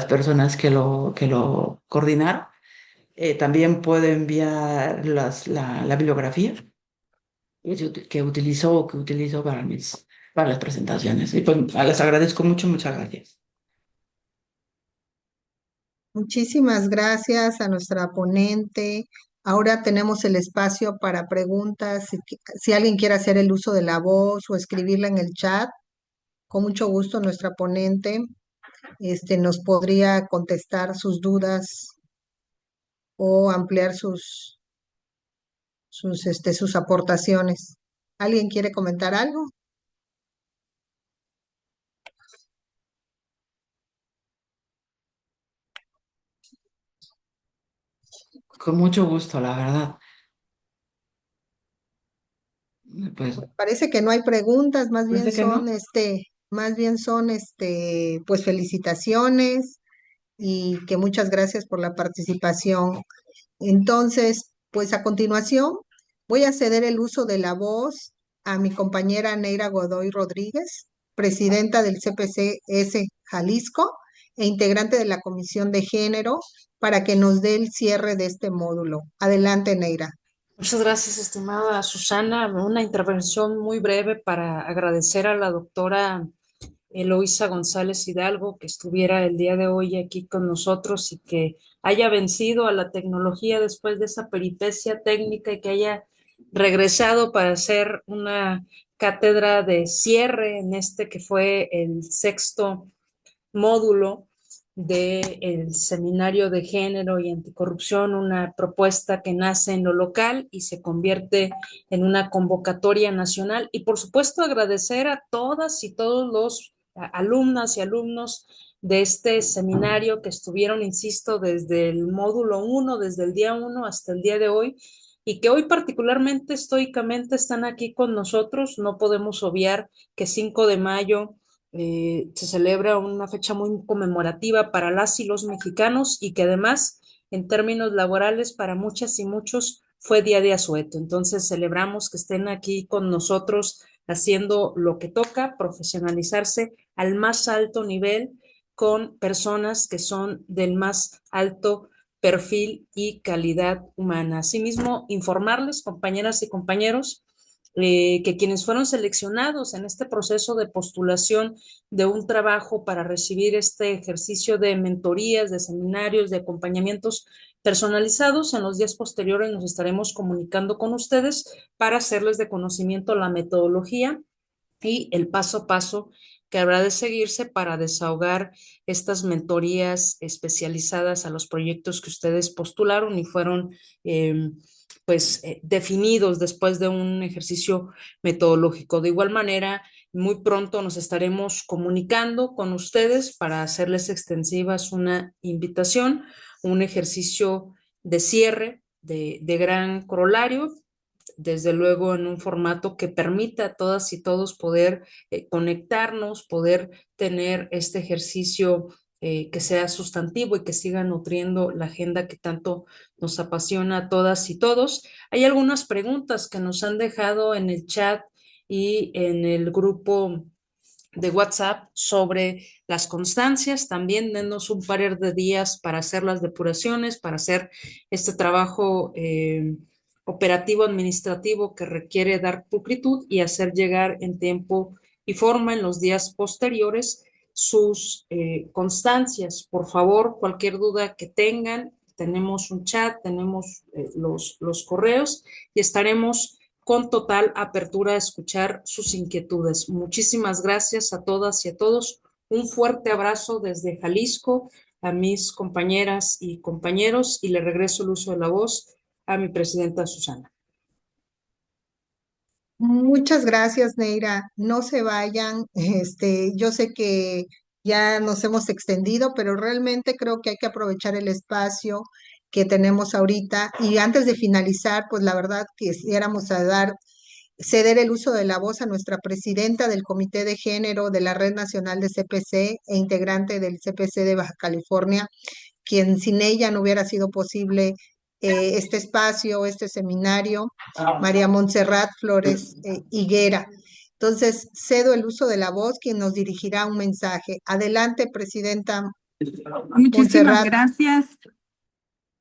personas que lo coordinaron. También puedo enviar la bibliografía que utilizo para las presentaciones. Y pues les agradezco mucho, muchas gracias. Muchísimas gracias a nuestra ponente. Ahora tenemos el espacio para preguntas. Si alguien quiere hacer el uso de la voz o escribirla en el chat, con mucho gusto nuestra ponente nos podría contestar sus dudas o ampliar sus aportaciones. ¿Alguien quiere comentar algo? Con mucho gusto, la verdad. Pues Parece que no hay preguntas, parece que no. más bien son, pues felicitaciones y que muchas gracias por la participación. Entonces, pues a continuación voy a ceder el uso de la voz a mi compañera Neira Godoy Rodríguez, presidenta del CPC-S Jalisco e integrante de la Comisión de Género, para que nos dé el cierre de este módulo. Adelante, Neira. Muchas gracias, estimada Susana. Una intervención muy breve para agradecer a la doctora Eloísa González Hidalgo que estuviera el día de hoy aquí con nosotros y que haya vencido a la tecnología después de esa peripecia técnica y que haya regresado para hacer una cátedra de cierre en este que fue el sexto módulo del Seminario de Género y Anticorrupción, una propuesta que nace en lo local y se convierte en una convocatoria nacional. Y por supuesto agradecer a todas y todos los alumnas y alumnos de este seminario que estuvieron, insisto, desde el módulo 1, desde el día 1 hasta el día de hoy, y que hoy particularmente estoicamente están aquí con nosotros. No podemos obviar que 5 de mayo se celebra una fecha muy conmemorativa para las y los mexicanos y que además, en términos laborales, para muchas y muchos fue día de asueto. Entonces, celebramos que estén aquí con nosotros haciendo lo que toca, profesionalizarse al más alto nivel con personas que son del más alto perfil y calidad humana. Asimismo, informarles, compañeras y compañeros, que quienes fueron seleccionados en este proceso de postulación de un trabajo para recibir este ejercicio de mentorías, de seminarios, de acompañamientos personalizados, en los días posteriores nos estaremos comunicando con ustedes para hacerles de conocimiento la metodología y el paso a paso que habrá de seguirse para desahogar estas mentorías especializadas a los proyectos que ustedes postularon y fueron definidos después de un ejercicio metodológico. De igual manera, muy pronto nos estaremos comunicando con ustedes para hacerles extensivas una invitación, un ejercicio de cierre de gran corolario, desde luego en un formato que permita a todas y todos poder conectarnos, poder tener este ejercicio que sea sustantivo y que siga nutriendo la agenda que tanto nos apasiona a todas y todos. Hay algunas preguntas que nos han dejado en el chat y en el grupo de WhatsApp sobre las constancias. También denos un par de días para hacer las depuraciones, para hacer este trabajo operativo administrativo que requiere dar pulcritud y hacer llegar en tiempo y forma en los días posteriores sus constancias. Por favor, cualquier duda que tengan, tenemos un chat, tenemos los correos y estaremos con total apertura a escuchar sus inquietudes. Muchísimas gracias a todas y a todos. Un fuerte abrazo desde Jalisco a mis compañeras y compañeros y le regreso el uso de la voz a mi presidenta Susana. Muchas gracias, Neira. No se vayan. Yo sé que ya nos hemos extendido, pero realmente creo que hay que aprovechar el espacio que tenemos ahorita. Y antes de finalizar, pues la verdad quisiéramos ceder el uso de la voz a nuestra presidenta del Comité de Género de la Red Nacional de CPC e integrante del CPC de Baja California, quien sin ella no hubiera sido posible este espacio, este seminario, María Montserrat Flores Higuera. Entonces, cedo el uso de la voz, quien nos dirigirá un mensaje. Adelante, Presidenta Muchísimas Montserrat. gracias.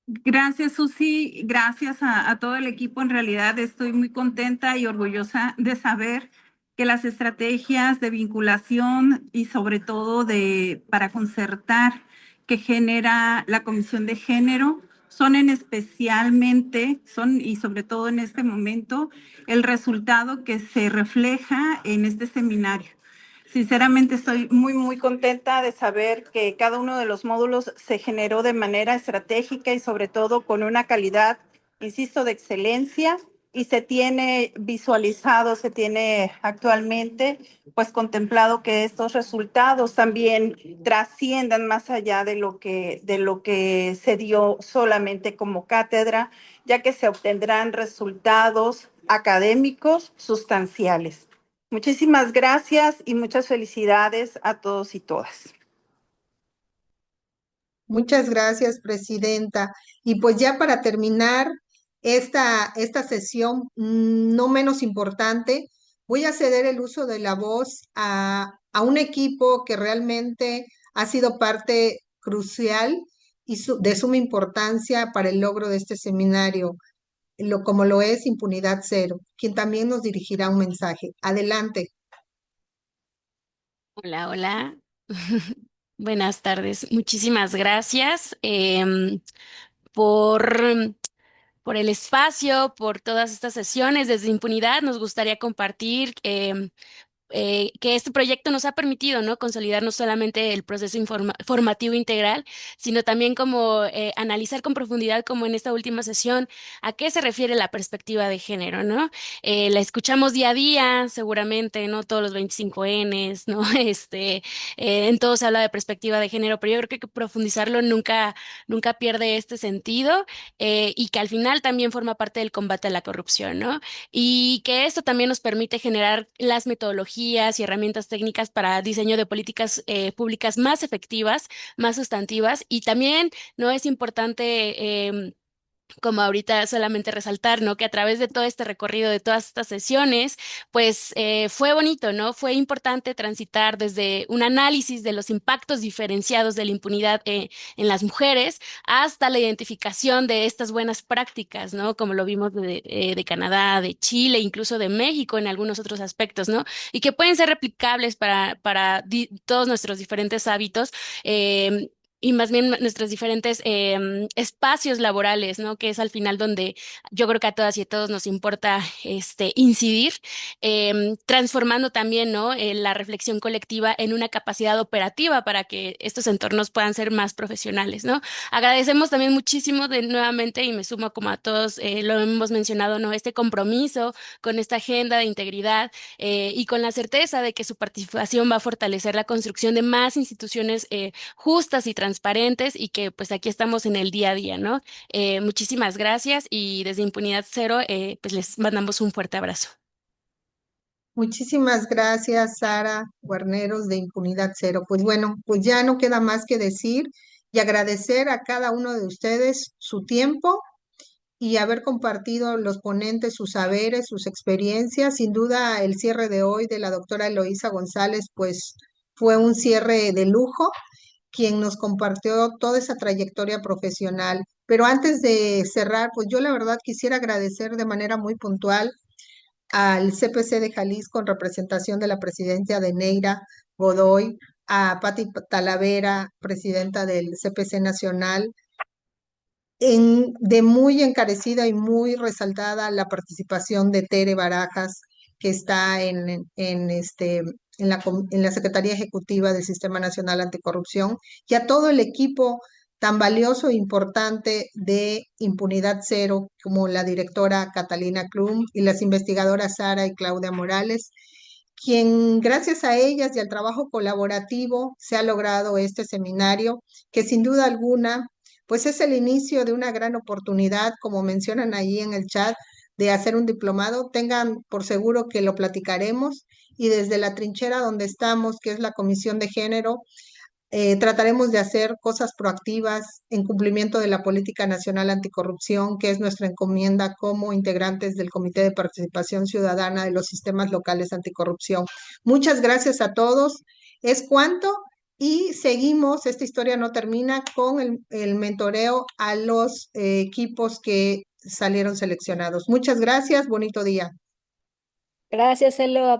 Gracias, Susi. Gracias a todo el equipo. En realidad estoy muy contenta y orgullosa de saber que las estrategias de vinculación y sobre todo para concertar que genera la Comisión de Género son y sobre todo en este momento, el resultado que se refleja en este seminario. Sinceramente estoy muy contenta de saber que cada uno de los módulos se generó de manera estratégica y sobre todo con una calidad, insisto, de excelencia, y se tiene visualizado, se tiene actualmente pues contemplado que estos resultados también trasciendan más allá de lo que se dio solamente como cátedra, ya que se obtendrán resultados académicos sustanciales. Muchísimas gracias y muchas felicidades a todos y todas. Muchas gracias, Presidenta. Y pues ya para terminar esta sesión, no menos importante, voy a ceder el uso de la voz a un equipo que realmente ha sido parte crucial y de suma importancia para el logro de este seminario, como lo es Impunidad Cero, quien también nos dirigirá un mensaje. Adelante. Hola, hola. Buenas tardes. Muchísimas gracias por, por el espacio, por todas estas sesiones. Desde Impunidad nos gustaría compartir que este proyecto nos ha permitido, ¿no? Consolidar no solamente el proceso formativo integral, sino también como analizar con profundidad, como en esta última sesión, a qué se refiere la perspectiva de género, ¿no? La escuchamos día a día, seguramente, ¿no? Todos los 25Ns, ¿no? En todo se habla de perspectiva de género, pero yo creo que profundizarlo nunca pierde este sentido, y que al final también forma parte del combate a la corrupción, ¿no? Y que esto también nos permite generar las metodologías y herramientas técnicas para diseño de políticas públicas más efectivas, más sustantivas, y también no es importante como ahorita solamente resaltar, ¿no? Que a través de todo este recorrido, de todas estas sesiones, pues fue bonito, ¿no? Fue importante transitar desde un análisis de los impactos diferenciados de la impunidad en las mujeres hasta la identificación de estas buenas prácticas, ¿no? Como lo vimos de Canadá, de Chile, incluso de México en algunos otros aspectos, ¿no? Y que pueden ser replicables para todos nuestros diferentes hábitos. Y más bien nuestros diferentes espacios laborales, ¿no? Que es al final donde yo creo que a todas y a todos nos importa incidir, transformando también, ¿no? La reflexión colectiva en una capacidad operativa para que estos entornos puedan ser más profesionales, ¿no? Agradecemos también muchísimo de nuevamente, y me sumo como a todos, lo hemos mencionado, ¿no? Este compromiso con esta agenda de integridad, y con la certeza de que su participación va a fortalecer la construcción de más instituciones justas y transparentes, y que pues aquí estamos en el día a día, ¿no? Muchísimas gracias, y desde Impunidad Cero pues les mandamos un fuerte abrazo. Muchísimas gracias, Sara Guarneros de Impunidad Cero. Pues bueno, pues ya no queda más que decir y agradecer a cada uno de ustedes su tiempo y haber compartido los ponentes, sus saberes, sus experiencias. Sin duda, el cierre de hoy de la doctora Eloísa González, pues fue un cierre de lujo, quien nos compartió toda esa trayectoria profesional. Pero antes de cerrar, pues yo la verdad quisiera agradecer de manera muy puntual al CPC de Jalisco en representación de la presidencia de Neira Godoy, a Patti Talavera, presidenta del CPC Nacional, de muy encarecida y muy resaltada la participación de Tere Barajas, que está en la Secretaría Ejecutiva del Sistema Nacional Anticorrupción, y a todo el equipo tan valioso e importante de Impunidad Cero, como la directora Catalina Klum y las investigadoras Sara y Claudia Morales, quien gracias a ellas y al trabajo colaborativo se ha logrado este seminario, que sin duda alguna, pues es el inicio de una gran oportunidad, como mencionan ahí en el chat, de hacer un diplomado. Tengan por seguro que lo platicaremos y desde la trinchera donde estamos, que es la Comisión de Género, trataremos de hacer cosas proactivas en cumplimiento de la Política Nacional Anticorrupción, que es nuestra encomienda como integrantes del Comité de Participación Ciudadana de los Sistemas Locales Anticorrupción. Muchas gracias a todos. Es cuanto y seguimos, esta historia no termina con el mentoreo a los equipos que salieron seleccionados. Muchas gracias, bonito día. Gracias, Elo.